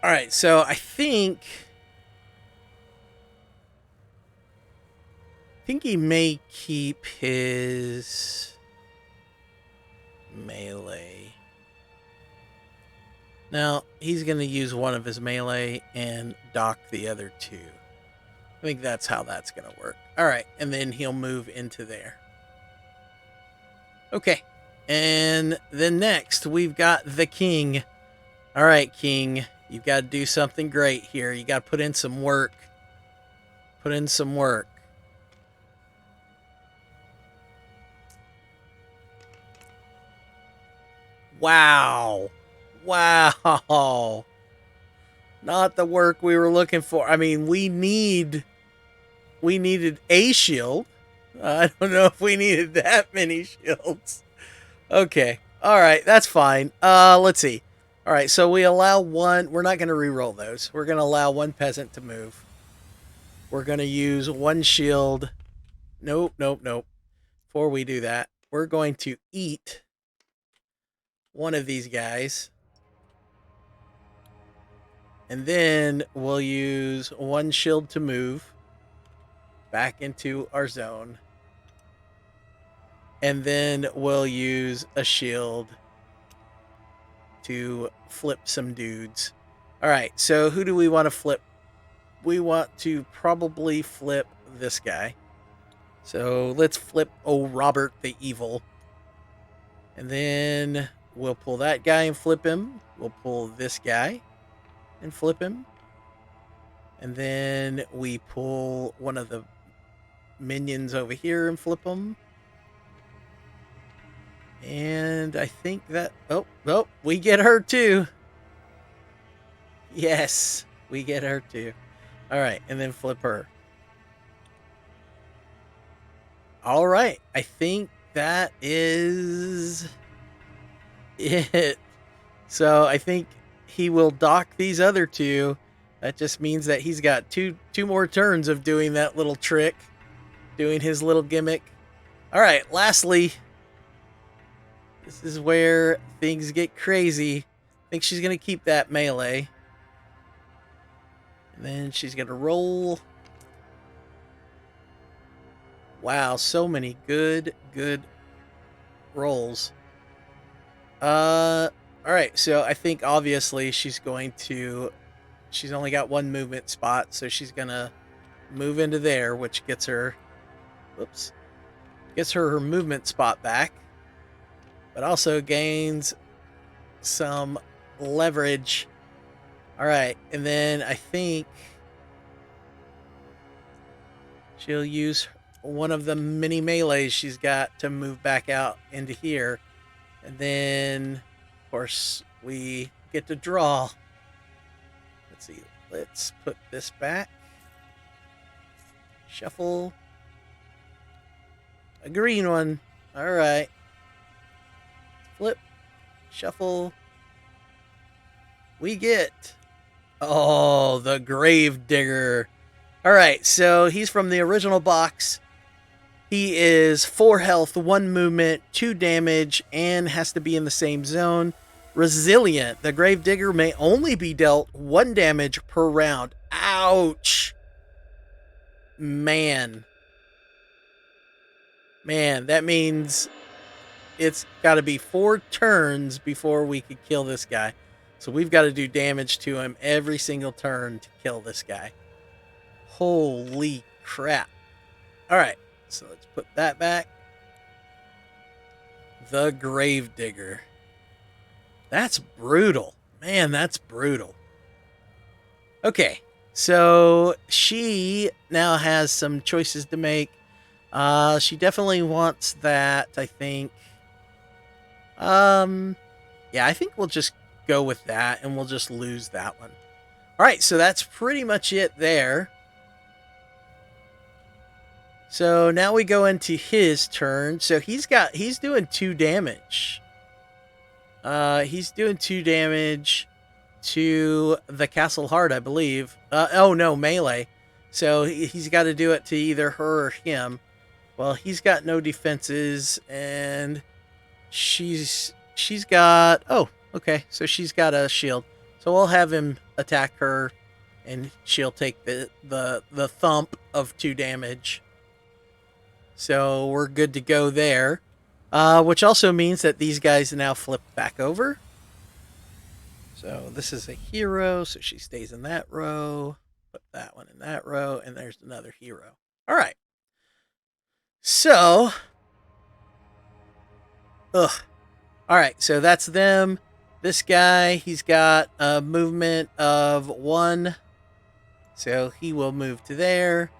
All right, so I think he may keep his melee. Now, he's going to use one of his melee and dock the other 2. I think that's how that's going to work. All right, and then he'll move into there. Okay, and then next we've got the king. All right, king, you've got to do something great here. You got to put in some work. Put in some work. Wow. Wow. Not the work we were looking for. I mean, we needed a shield. I don't know if we needed that many shields. Okay. All right, that's fine. Let's see. All right, so we allow one. We're not going to re-roll those. We're going to allow one peasant to move. We're going to use one shield. Nope. Before we do that, we're going to eat one of these guys. And then we'll use one shield to move back into our zone. And then we'll use a shield to flip some dudes. All right, so who do we want to flip? We want to probably flip this guy. So let's flip Robert the Evil. And then we'll pull that guy and flip him. We'll pull this guy and flip him. And then we pull one of the minions over here and flip them. And I think that... Oh, oh, we get her too. Yes, we get her too. All right, and then flip her. All right, I think that is it. So I think he will dock these other two. That just means that he's got two more turns of doing that little trick, doing his little gimmick. All right, lastly, this is where things get crazy. I think she's going to keep that melee. And then she's going to roll. Wow, so many good rolls. All right, so I think obviously she's only got one movement spot, so she's going to move into there, which gets her, gets her movement spot back, but also gains some leverage. All right, and then I think she'll use one of the mini melees she's got to move back out into here. And then, of course, we get to draw. Let's see. Let's put this back. Shuffle. A green one. All right. Flip. Shuffle. We get... Oh, the Grave Digger. All right, so he's from the original box. He is 4 health, 1 movement, 2 damage, and has to be in the same zone. Resilient. The Grave Digger may only be dealt 1 damage per round. Ouch. Man, that means it's got to be 4 turns before we could kill this guy. So we've got to do damage to him every single turn to kill this guy. Holy crap. All right, so let's put that back. The Grave Digger. That's brutal. Man, that's brutal. Okay, so she now has some choices to make. She definitely wants that, I think. Yeah, I think we'll just go with that, and we'll just lose that one. All right, so that's pretty much it there. So now we go into his turn. So he's doing 2 damage. He's doing 2 damage to the Castle Heart, I believe. Oh no, melee. So he's got to do it to either her or him. Well, he's got no defenses, and she's got... Oh, okay, so she's got a shield. So we'll have him attack her, and she'll take the thump of 2 damage. So we're good to go there. Which also means that these guys now flip back over. So this is a hero, so she stays in that row. Put that one in that row, and there's another hero. All right. So... All right, so that's them. This guy, he's got a movement of 1. So he will move to there.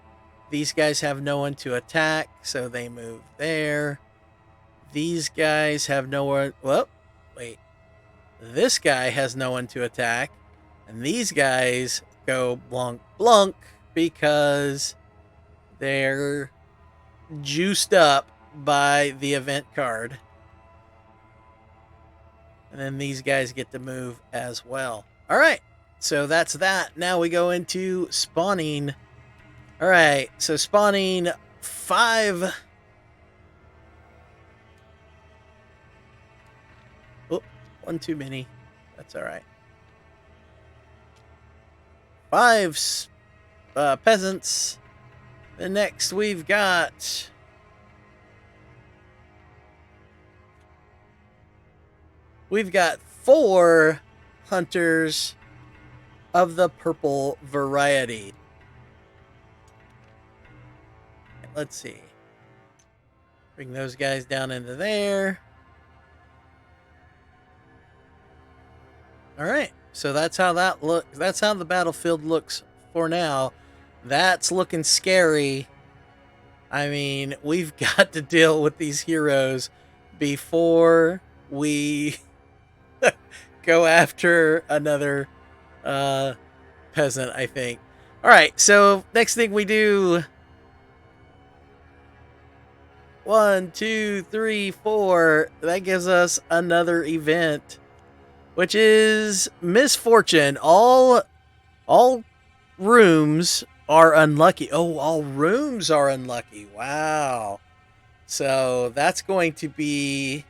These guys have no one to attack, so they move there. These guys have no one... Well, wait. This guy has no one to attack. And these guys go blunk blunk because they're juiced up by the event card. And then these guys get to move as well. All right, so that's that. Now we go into spawning. All right, so spawning 5... Oh, 1 too many. That's all right. 5 peasants. Then next we've got... We've got 4 hunters of the purple variety. Let's see. Bring those guys down into there. All right. So that's how that look. That's how the battlefield looks for now. That's looking scary. I mean, we've got to deal with these heroes before we go after another uh, peasant, I think. All right, so next thing we do. 1, 2, 3, 4. That gives us another event, which is misfortune. All rooms are unlucky. Oh, all rooms are unlucky. Wow. So that's going to be,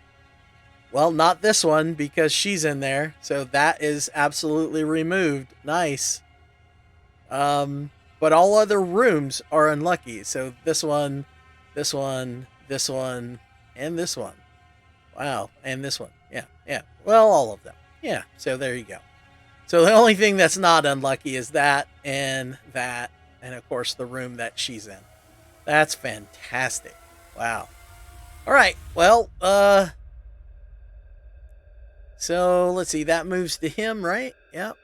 well, not this one because she's in there. So that is absolutely removed. Nice. But all other rooms are unlucky. So this one, this one, this one, and this one. Wow, and this one. Yeah, yeah. Well, all of them. Yeah, so there you go. So the only thing that's not unlucky is that, and of course the room that she's in. That's fantastic. Wow. All right. Well, so let's see. That moves to him, right? Yep.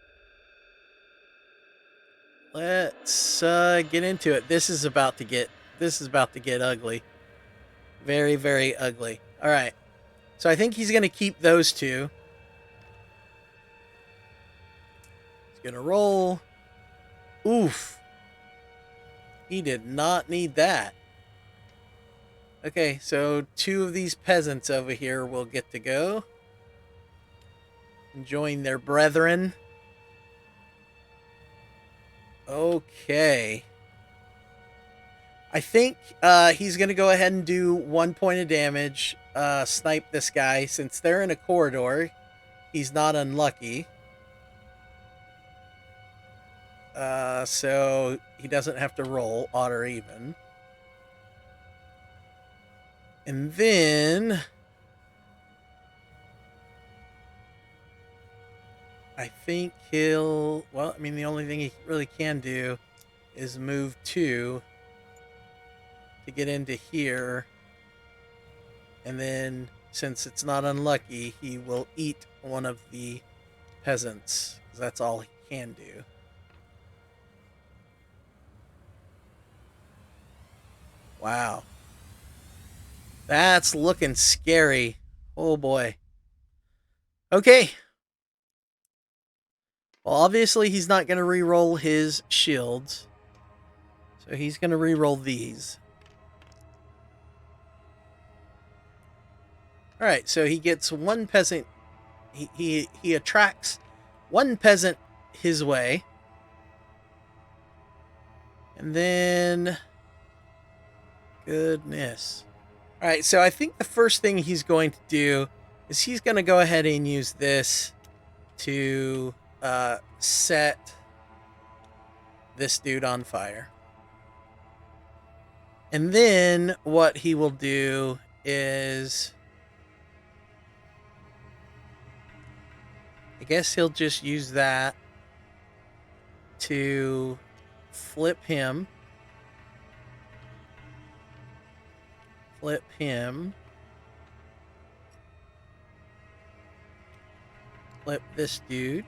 Let's get into it. This is about to get ugly. Very, very ugly. All right. So I think he's going to keep those two. He's going to roll. Oof. He did not need that. Okay, so 2 of these peasants over here will get to go and join their brethren. Okay. I think he's going to go ahead and do 1 point of damage, snipe this guy. Since they're in a corridor, he's not unlucky. So he doesn't have to roll odd or even. And then I think he'll, well, I mean, the only thing he really can do is move 2 to get into here. And then, since it's not unlucky, he will eat one of the peasants. Because that's all he can do. Wow. That's looking scary. Oh boy. Okay. Well, obviously he's not going to re-roll his shields. So he's going to re-roll these. Alright, so he gets 1 peasant. He attracts 1 peasant his way. And then... Goodness. Alright, so I think the first thing he's going to do is he's going to go ahead and use this to set this dude on fire. And then what he will do is... I guess he'll just use that to flip him. Flip him. Flip this dude.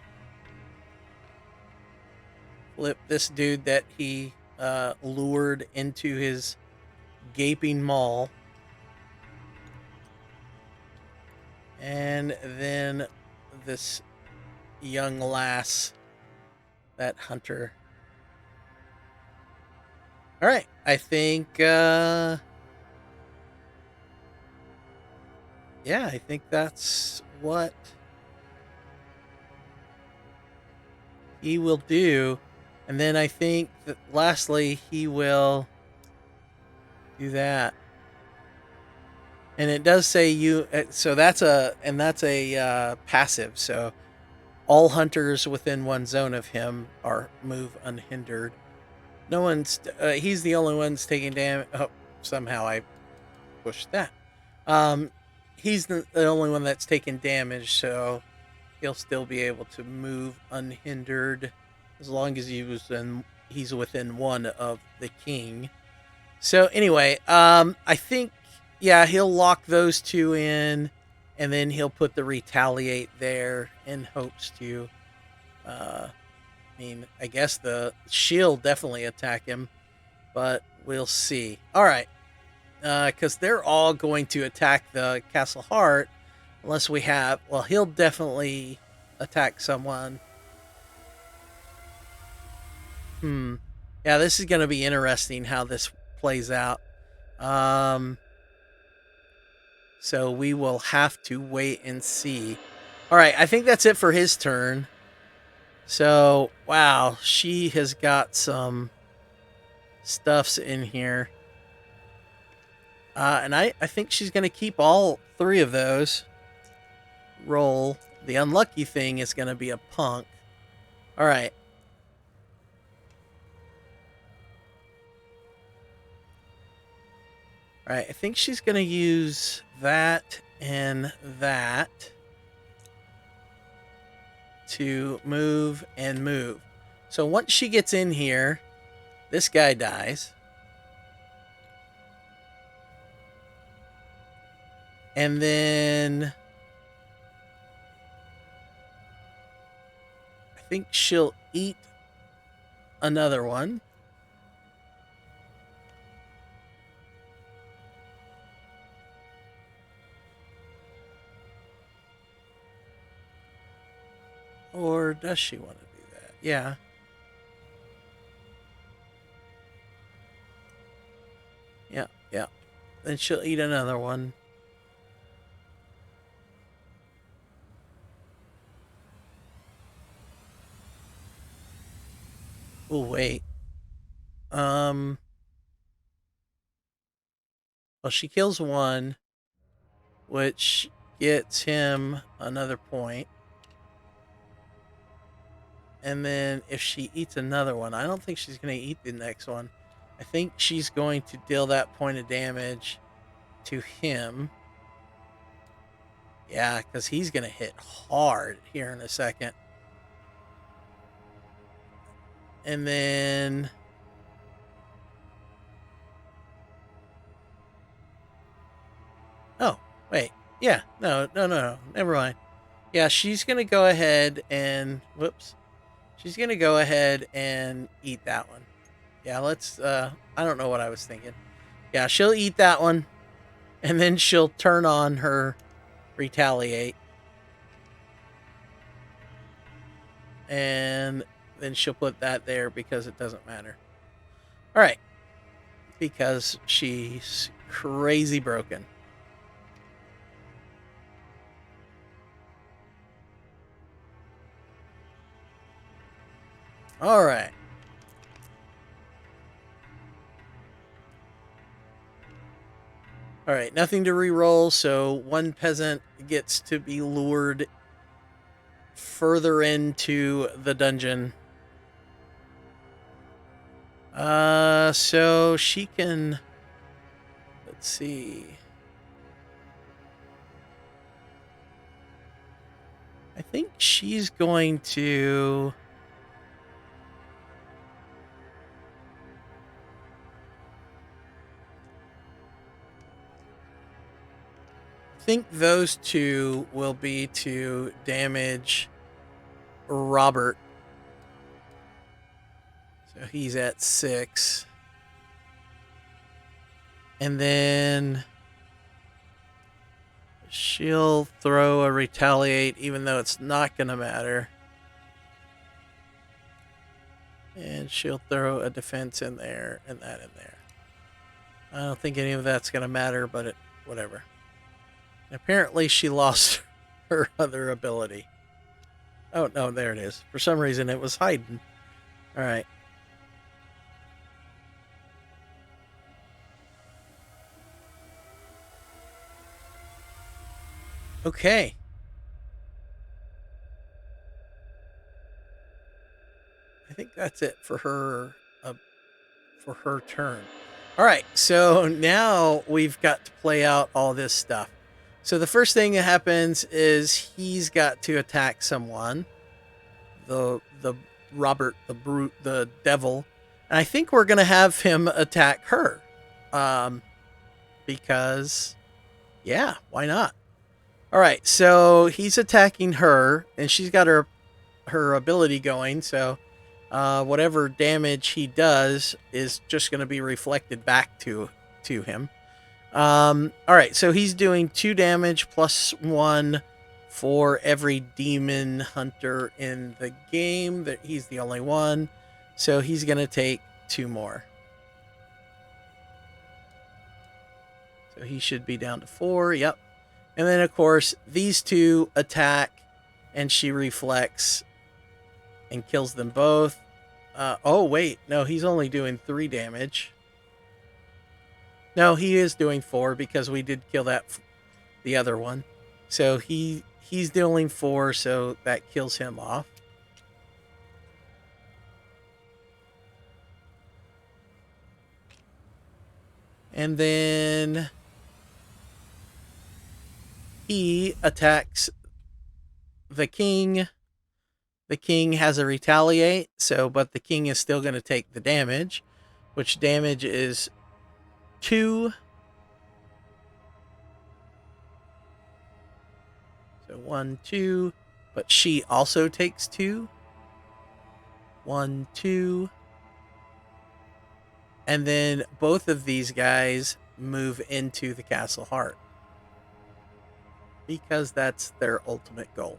Flip this dude that he lured into his gaping maw. And then this young lass, that hunter. All right, I think yeah, I think that's what he will do. And then I think that lastly he will do that. And it does say you, so that's a passive. So all hunters within 1 zone of him are move unhindered. No one's, he's the only one that's taking damage. Oh, somehow I pushed that. He's the only one that's taking damage, so he'll still be able to move unhindered as long as he's within 1 of the king. So anyway, I think, yeah, he'll lock those 2 in, and then he'll put the retaliate there in hopes to, I mean, I guess the shield definitely attack him, but we'll see. All right. because they're all going to attack the Castle Heart unless we have. Well, he'll definitely attack someone. Yeah, this is going to be interesting how this plays out. Um, so we will have to wait and see. All right, I think that's it for his turn. So, wow, she has got some stuffs in here. And I think she's going to keep all 3 of those. Roll. The unlucky thing is going to be a punk. All right. All right, I think she's going to use that and that to move and move. So once she gets in here, this guy dies. And then I think she'll eat another one. Or does she want to do that? Yeah. Yeah, yeah. Then she'll eat another one. We'll wait. Well, she kills one, which gets him another point. And then if she eats another one, I don't think she's going to eat the next one. I think she's going to deal that point of damage to him. Yeah, because he's going to hit hard here in a second. And then... Oh, wait. Yeah, no. Never mind. Yeah, she's going to go ahead and... Whoops. She's going to go ahead and eat that one. Yeah, let's... I don't know what I was thinking. Yeah, she'll eat that one. And then she'll turn on her retaliate. And then she'll put that there because it doesn't matter. All right. Because she's crazy broken. All right. All right, nothing to re-roll, so one peasant gets to be lured further into the dungeon. So she can... Let's see. I think she's going to... I think those 2 will be to damage Robert. So he's at 6. And then she'll throw a retaliate, even though it's not going to matter. And she'll throw a defense in there and that in there. I don't think any of that's going to matter, but whatever. Apparently she lost her other ability. Oh, no, there it is. For some reason, it was hiding. All right. Okay. I think that's it for her turn. All right, so now we've got to play out all this stuff. So the first thing that happens is he's got to attack someone. The Robert, the brute, the devil. And I think we're going to have him attack her. Because, yeah, why not? All right, so he's attacking her, and she's got her ability going, so whatever damage he does is just going to be reflected back to him. All right, so he's doing 2 damage plus 1 for every demon hunter in the game. That he's the only one, so he's gonna take 2 more. So he should be down to 4. Yep. And then of course these 2 attack, and she reflects and kills them both. Oh wait, no, he's only doing 3 damage. No, he is doing 4 because we did kill the other one. So he's dealing 4, so that kills him off. And then he attacks the king. The king has a retaliate, but the king is still going to take the damage, which damage is 2. So 1, 2, but she also takes 2. 1, 2. And then both of these guys move into the castle heart, because that's their ultimate goal.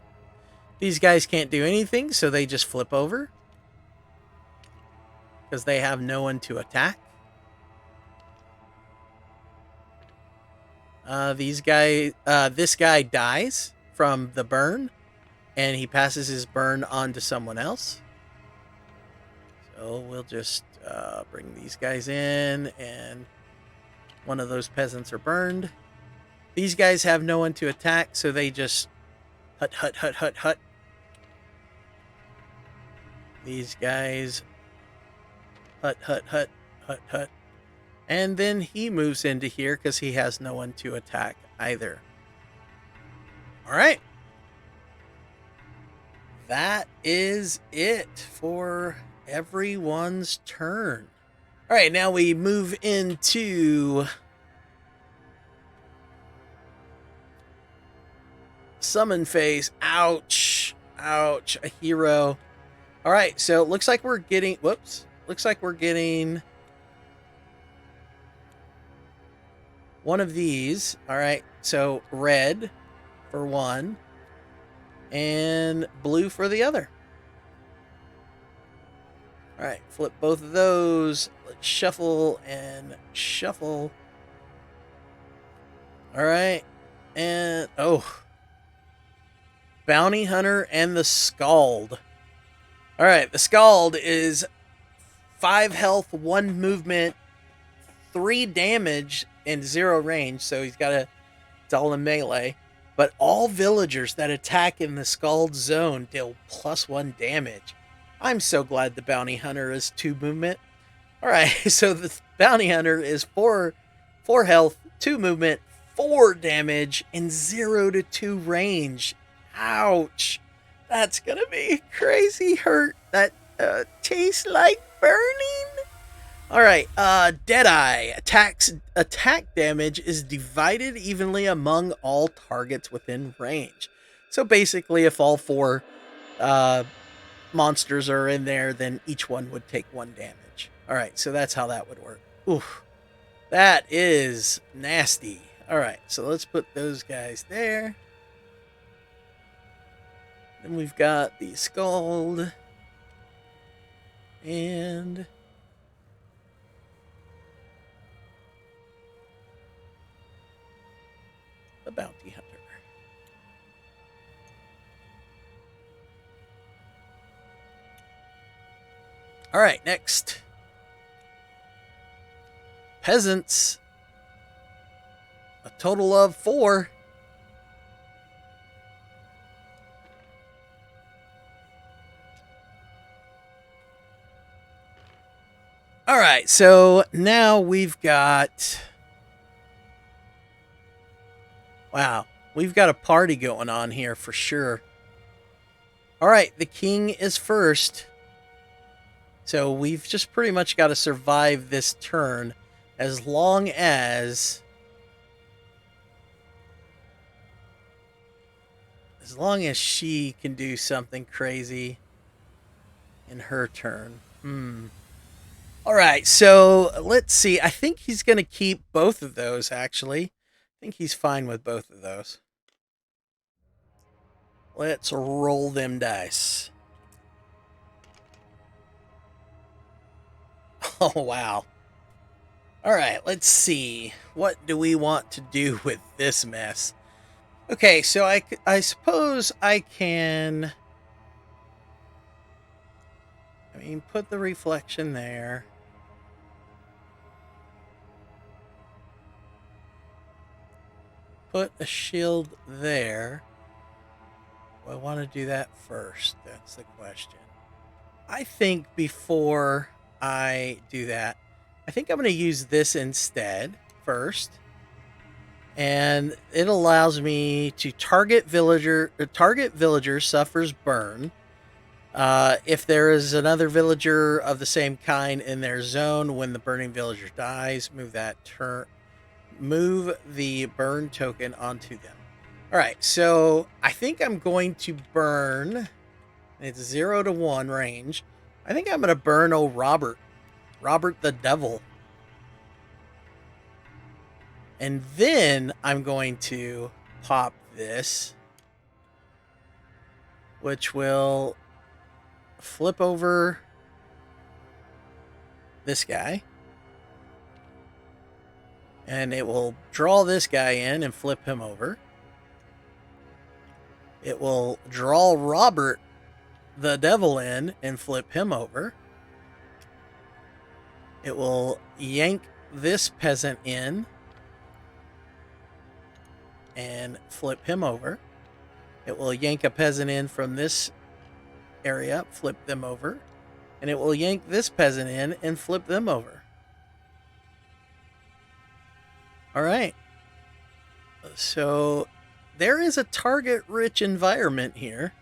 These guys can't do anything, so they just flip over, because they have no one to attack. This guy dies from the burn, and he passes his burn on to someone else. So we'll just bring these guys in, and one of those peasants are burned. These guys have no one to attack, so they just hut. These guys hut. And then he moves into here because he has no one to attack either. All right. That is it for everyone's turn. All right, now we move into summon phase. Ouch. Ouch. A hero. All right, so it looks like we're getting... Whoops. Looks like we're getting one of these. All right, so red for one and blue for the other. All right, flip both of those. Let's shuffle and shuffle. All right, and Bounty Hunter and the Scald. All right, the Scald is 5 health, 1 movement, 3 damage, and 0 range. So it's all in melee. But all villagers that attack in the Scald zone deal +1 damage. I'm so glad the Bounty Hunter is 2 movement. All right, so the Bounty Hunter is 4 health, 2 movement, 4 damage, and 0 to 2 range. Ouch. That's going to be crazy hurt. That tastes like burning. All right, Deadeye. Attack damage is divided evenly among all targets within range. So basically, if all 4 monsters are in there, then each one would take 1 damage. All right, so that's how that would work. Oof. That is nasty. All right, so let's put those guys there. Then we've got the Scald and the Bounty Hunter. All right, next. Peasants. A total of 4. All right, so now we've got... Wow, we've got a party going on here for sure. All right, the king is first. So we've just pretty much got to survive this turn as long as she can do something crazy in her turn. All right, so let's see. I think he's going to keep both of those, actually. I think he's fine with both of those. Let's roll them dice. Oh, wow. All right, let's see. What do we want to do with this mess? Okay, so I suppose I can... I mean, put the reflection there. Put a shield there. Do I want to do that first? That's the question. I think before I do that, I think I'm going to use this instead first. And it allows me to target villager suffers burn. If there is another villager of the same kind in their zone when the burning villager dies, move the burn token onto them. All right, so I think I'm going to burn. It's 0 to 1 range. I think I'm going to burn Robert the Devil. And then I'm going to pop this, which will flip over this guy. And it will draw this guy in and flip him over. It will draw Robert the Devil in and flip him over. It will yank this peasant in and flip him over. It will yank a peasant in from this area, flip them over. And it will yank this peasant in and flip them over. All right. So there is a target-rich environment here.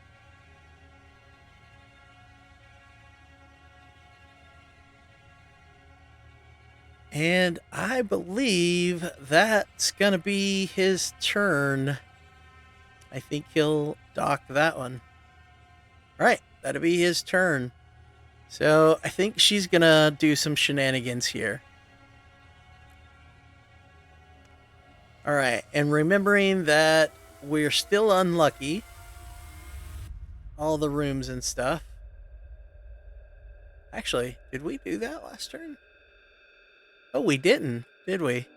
And I believe that's going to be his turn. I think he'll dock that one. All right, that'll be his turn. So I think she's going to do some shenanigans here. All right, and remembering that we're still unlucky. All the rooms and stuff. Actually, did we do that last turn? Oh, we didn't, did we?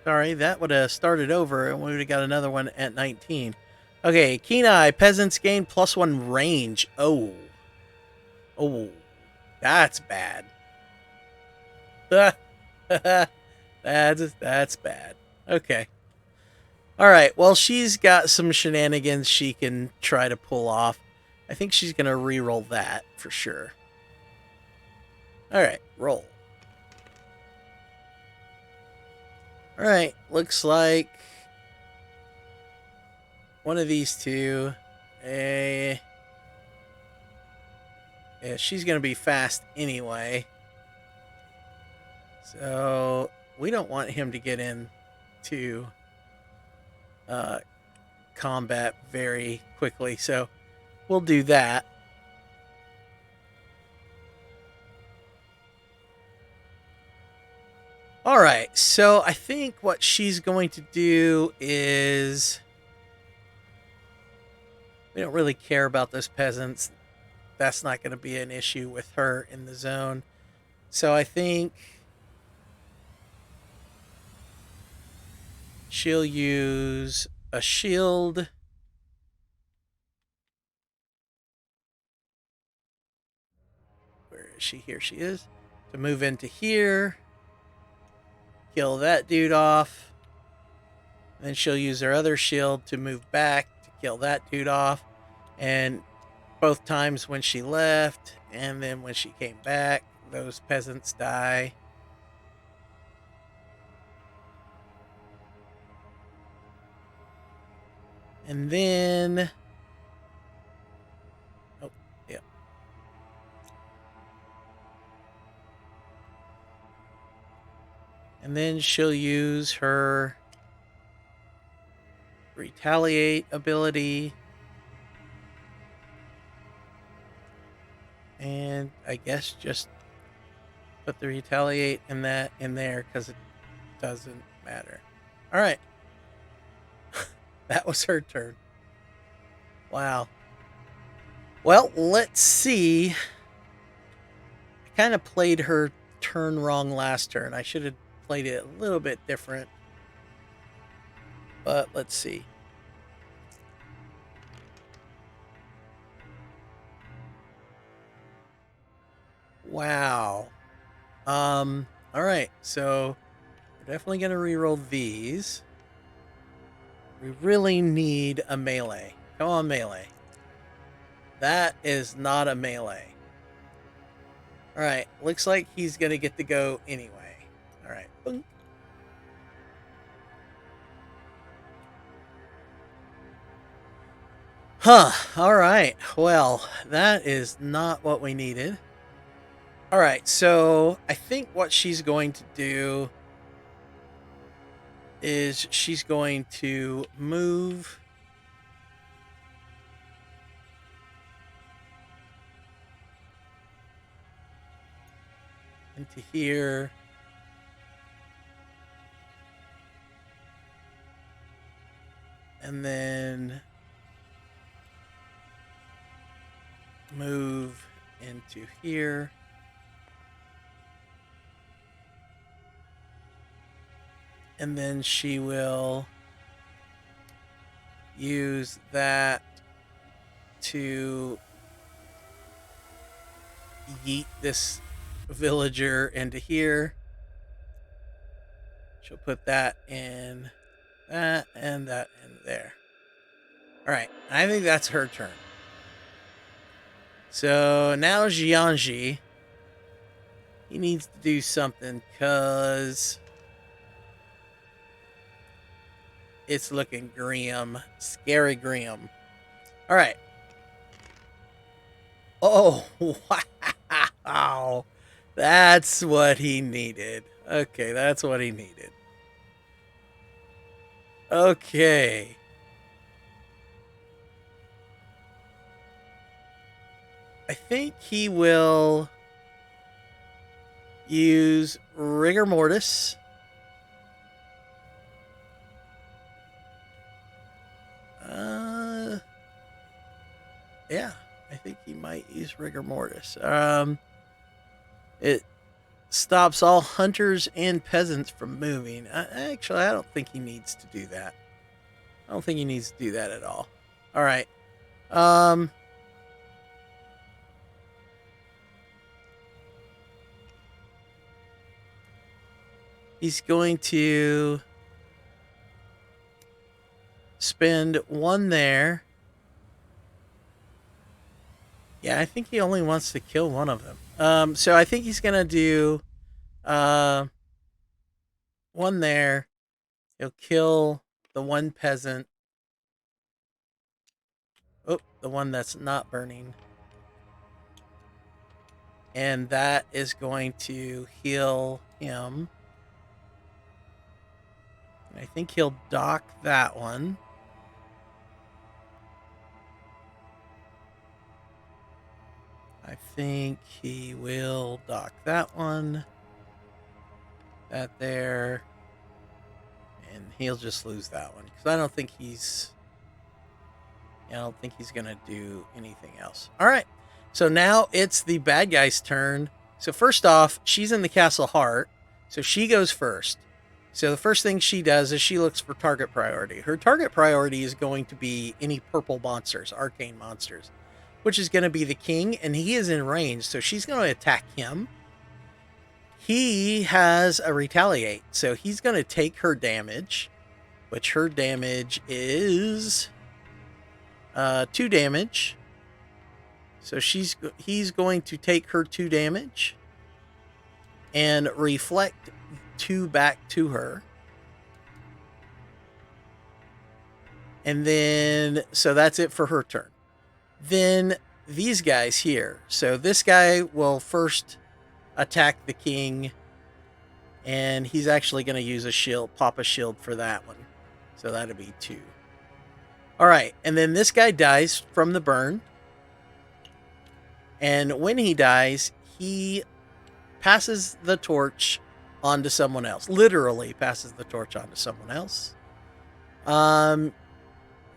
Sorry, that would have started over and we would have got another one at 19. Okay, Keen Eye. Peasants gain +1 range. Oh. Oh. That's bad. That's bad. Okay. Alright, well, she's got some shenanigans she can try to pull off. I think she's going to re-roll that for sure. Alright, roll. Alright, looks like one of these two. Yeah, she's going to be fast anyway. So we don't want him to get into combat very quickly. So we'll do that. All right. So I think what she's going to do is... we don't really care about those peasants. That's not going to be an issue with her in the zone. So I think she'll use a shield. Where is she? Here she is. To move into here. Kill that dude off. Then she'll use her other shield to move back to kill that dude off. And both times when she left and then when she came back, those peasants die. And then... oh, yeah. And then she'll use her retaliate ability And I guess just put the retaliate in that in there because it doesn't matter. All right. That was her turn. Wow. Well, let's see. I kind of played her turn wrong last turn. I should have played it a little bit different. But let's see. Wow. All right. So we're definitely going to reroll these. We really need a melee. Come on, melee. That is not a melee. All right. Looks like he's going to get to go anyway. All right. Boom. Huh. All right. Well, that is not what we needed. All right. So I think what she's going to do is she's going to move into here. And then move into here. And then she will use that to yeet this villager into here. She'll put that in that and that in there. All right, I think that's her turn. So now JIANGSHI, he needs to do something because it's looking grim, scary grim. All right. Oh, wow. That's what he needed. Okay, that's what he needed. Okay. I think he will use Rigor Mortis. Yeah, I think he might use Rigor Mortis. It stops all hunters and peasants from moving. Actually, I don't think he needs to do that. I don't think he needs to do that at all. All right. He's going to spend one there. Yeah, I think he only wants to kill one of them. So I think he's gonna do one there. He'll kill the one peasant. Oh, the one that's not burning. And that is going to heal him. I think he'll dock that one. I think he will dock that one. That there. And he'll just lose that one. Because I don't think he's... I don't think he's going to do anything else. All right. So now it's the bad guy's turn. So first off, she's in the castle heart. So she goes first. So the first thing she does is she looks for target priority. Her target priority is going to be any purple monsters, arcane monsters, which is going to be the king, and he is in range, so she's going to attack him. He has a retaliate, so he's going to take her damage, which her damage is 2 damage. So he's going to take her 2 damage and reflect 2 back to her. And then, so that's it for her turn. Then these guys here. So this guy will first attack the king, and he's actually going to use a shield, pop a shield for that one. So that'll be 2. All right, and then this guy dies from the burn. And when he dies, he passes the torch onto someone else. Literally passes the torch onto someone else.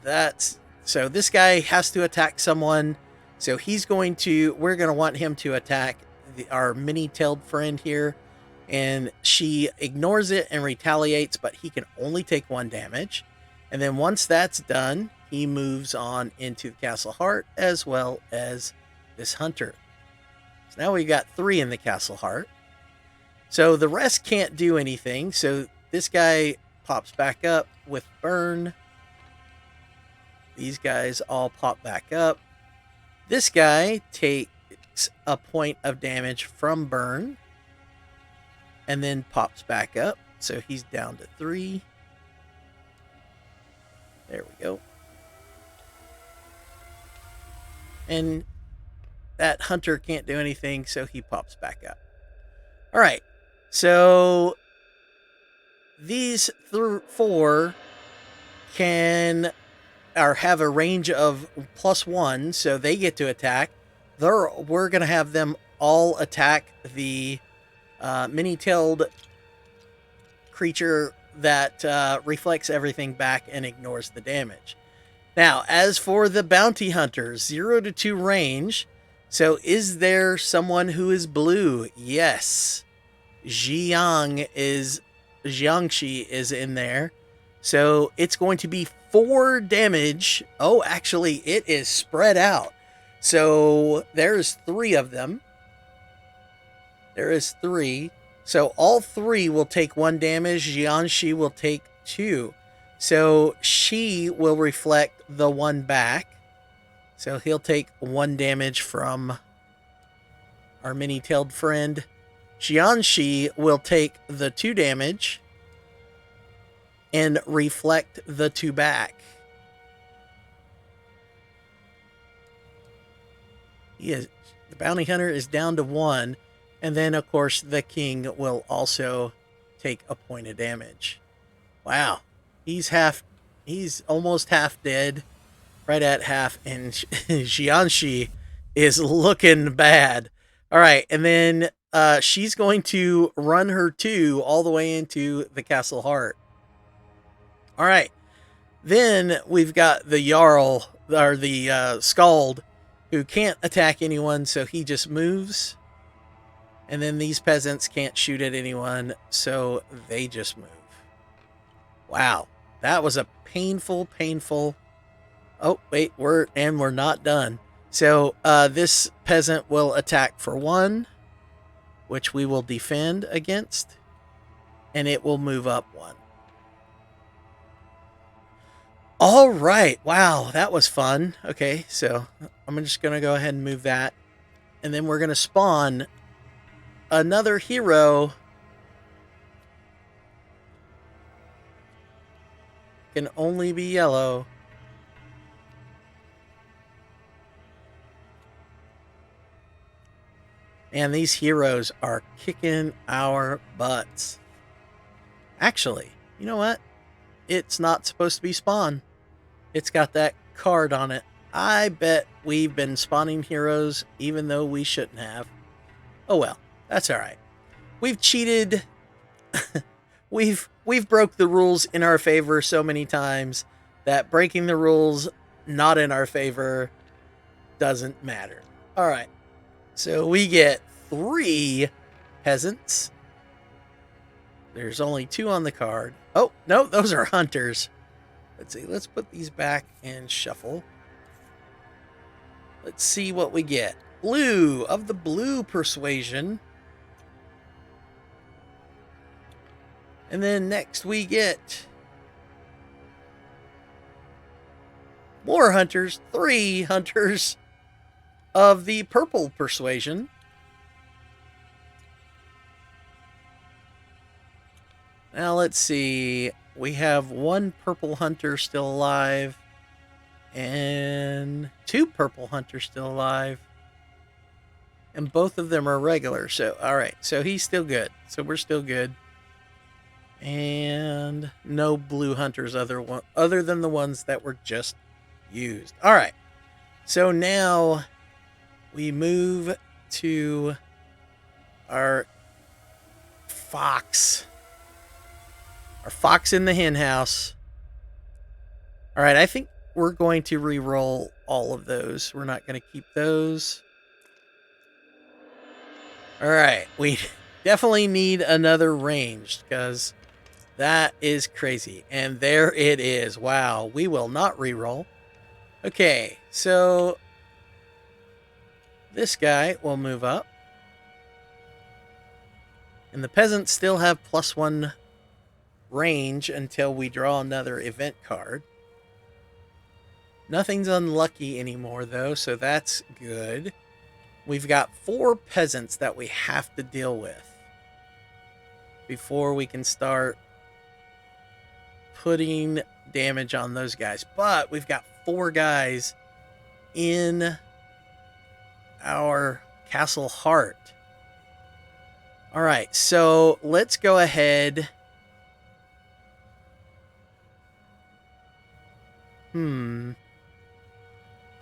That's so this guy has to attack someone. So we're going to want him to attack our mini-tailed friend here. And she ignores it and retaliates, but he can only take 1 damage. And then once that's done, he moves on into the castle heart as well as this hunter. So now we've got 3 in the castle heart. So the rest can't do anything. So this guy pops back up with burn. These guys all pop back up. This guy takes a point of damage from burn and then pops back up. So he's down to 3. There we go. And that hunter can't do anything, so he pops back up. All right. So these 4 can have a range of +1, so they get to attack. We're going to have them all attack the mini-tailed creature that reflects everything back and ignores the damage. Now, as for the bounty hunters, 0 to 2 range. So is there someone who is blue? Yes. JIANGSHI is in there. So it's going to be 4 damage. Oh, actually, it is spread out. So there's 3 of them. There is 3. So all 3 will take 1 damage. JIANGSHI will take 2. So she will reflect the 1 back. So he'll take 1 damage from our mini-tailed friend. JIANGSHI will take the 2 damage and reflect the 2 back. The bounty hunter is down to 1. And then, of course, the king will also take a point of damage. Wow. He's almost half dead. Right at half. And JIANGSHI is looking bad. All right. And then she's going to run her 2 all the way into the castle heart. All right. Then we've got the Jarl, or the Scald, who can't attack anyone, so he just moves. And then these peasants can't shoot at anyone, so they just move. Wow. That was a painful... Oh, wait, we're not done. So this peasant will attack for 1, which we will defend against, and it will move up 1. All right. Wow, that was fun. Okay, so I'm just going to go ahead and move that. And then we're going to spawn another hero. Can only be yellow. And these heroes are kicking our butts. Actually, you know what? It's not supposed to be spawn. It's got that card on it. I bet we've been spawning heroes even though we shouldn't have. Oh well, that's all right. We've cheated. We've broke the rules in our favor so many times that breaking the rules not in our favor doesn't matter. All right. So we get 3 peasants. There's only 2 on the card. Oh, no, those are hunters. Let's see. Let's put these back and shuffle. Let's see what we get. Blue, of the blue persuasion. And then next we get more hunters. 3 hunters of the purple persuasion. Now let's see. We have 1 purple hunter still alive and 2 purple hunters still alive. And both of them are regular. So, all right. So he's still good. So we're still good. And no blue hunters other than the ones that were just used. All right. So now we move to our fox. Our fox in the hen house. All right, I think we're going to re-roll all of those. We're not going to keep those. All right, we definitely need another ranged because that is crazy. And there it is. Wow, we will not re-roll. Okay, so this guy will move up. And the peasants still have +1 range until we draw another event card. Nothing's unlucky anymore, though, so that's good. We've got 4 peasants that we have to deal with before we can start putting damage on those guys. But we've got 4 guys in our castle heart. All right, so let's go ahead.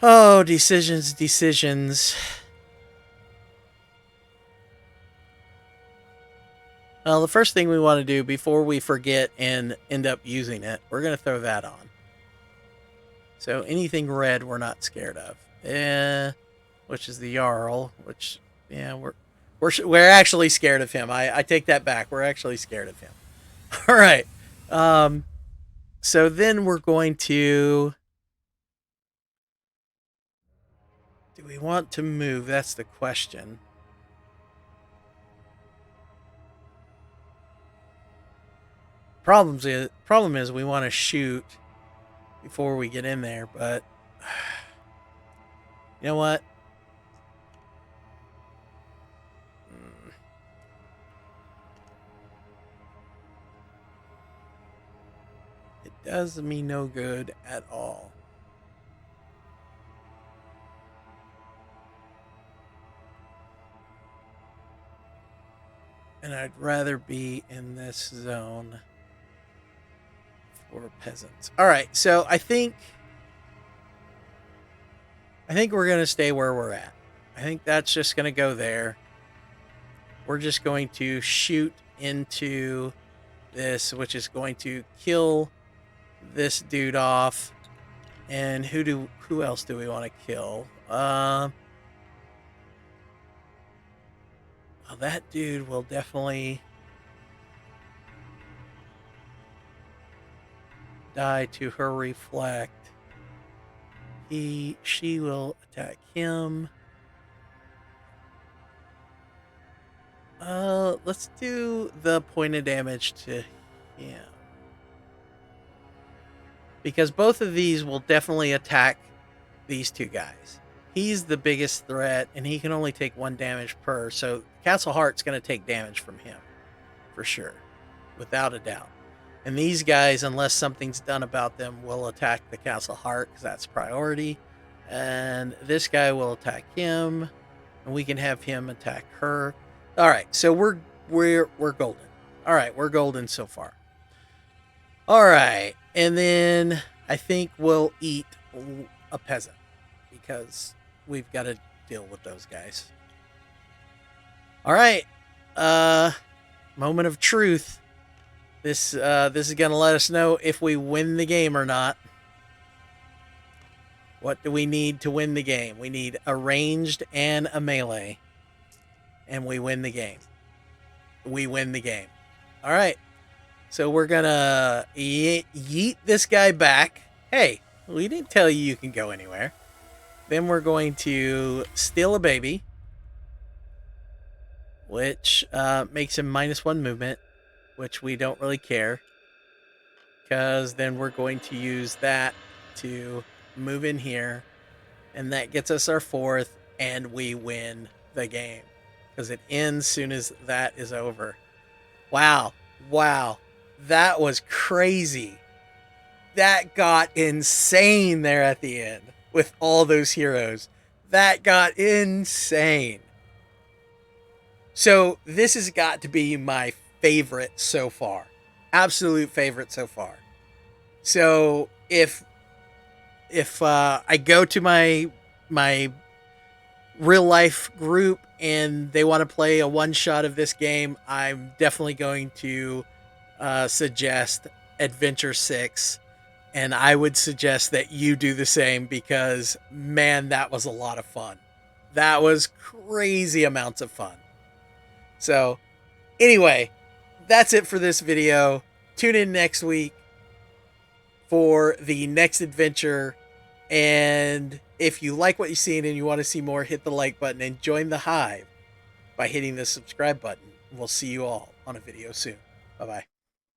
Oh, decisions. Well, the first thing we want to do before we forget and end up using it, we're going to throw that on. So anything red we're not scared of. Which is the Jarl, which, yeah, we're actually scared of him. I take that back. We're actually scared of him. All right. So then we're going to... Do we want to move? That's the question. Problem is we want to shoot before we get in there, but you know what? It does me no good at all. And I'd rather be in this zone for peasants. All right, so I think we're going to stay where we're at. I think that's just going to go there. We're just going to shoot into this, which is going to kill this dude off. And who else do we want to kill? Well, that dude will definitely die to her reflect. She will attack him. Let's do the point of damage to him. Because both of these will definitely attack these 2 guys. He's the biggest threat, and he can only take 1 damage per, so Castle Heart's going to take damage from him. For sure. Without a doubt. And these guys, unless something's done about them, will attack the Castle Heart, because that's priority. And this guy will attack him, and we can have him attack her. All right, so we're golden. All right, we're golden so far. All right, and then I think we'll eat a peasant because we've got to deal with those guys. All right, moment of truth. This is going to let us know if we win the game or not. What do we need to win the game? We need a ranged and a melee. And we win the game. We win the game. All right. So we're going to yeet this guy back. Hey, we didn't tell you can go anywhere. Then we're going to steal a baby, which makes him -1 movement, which we don't really care. Because then we're going to use that to move in here. And that gets us our 4th, and we win the game. Because it ends soon as that is over. Wow. Wow. That was crazy. That got insane there at the end with all those heroes. That got insane. So this has got to be my favorite so far. Absolute favorite so far. So if I go to my real life group and they want to play a one shot of this game, I'm definitely going to suggest Adventure 6. And I would suggest that you do the same because, man, that was a lot of fun. That was crazy amounts of fun. So, anyway, that's it for this video. Tune in next week for the next adventure. And if you like what you've seen and you want to see more, hit the like button and join the Hive by hitting the subscribe button. We'll see you all on a video soon. Bye-bye.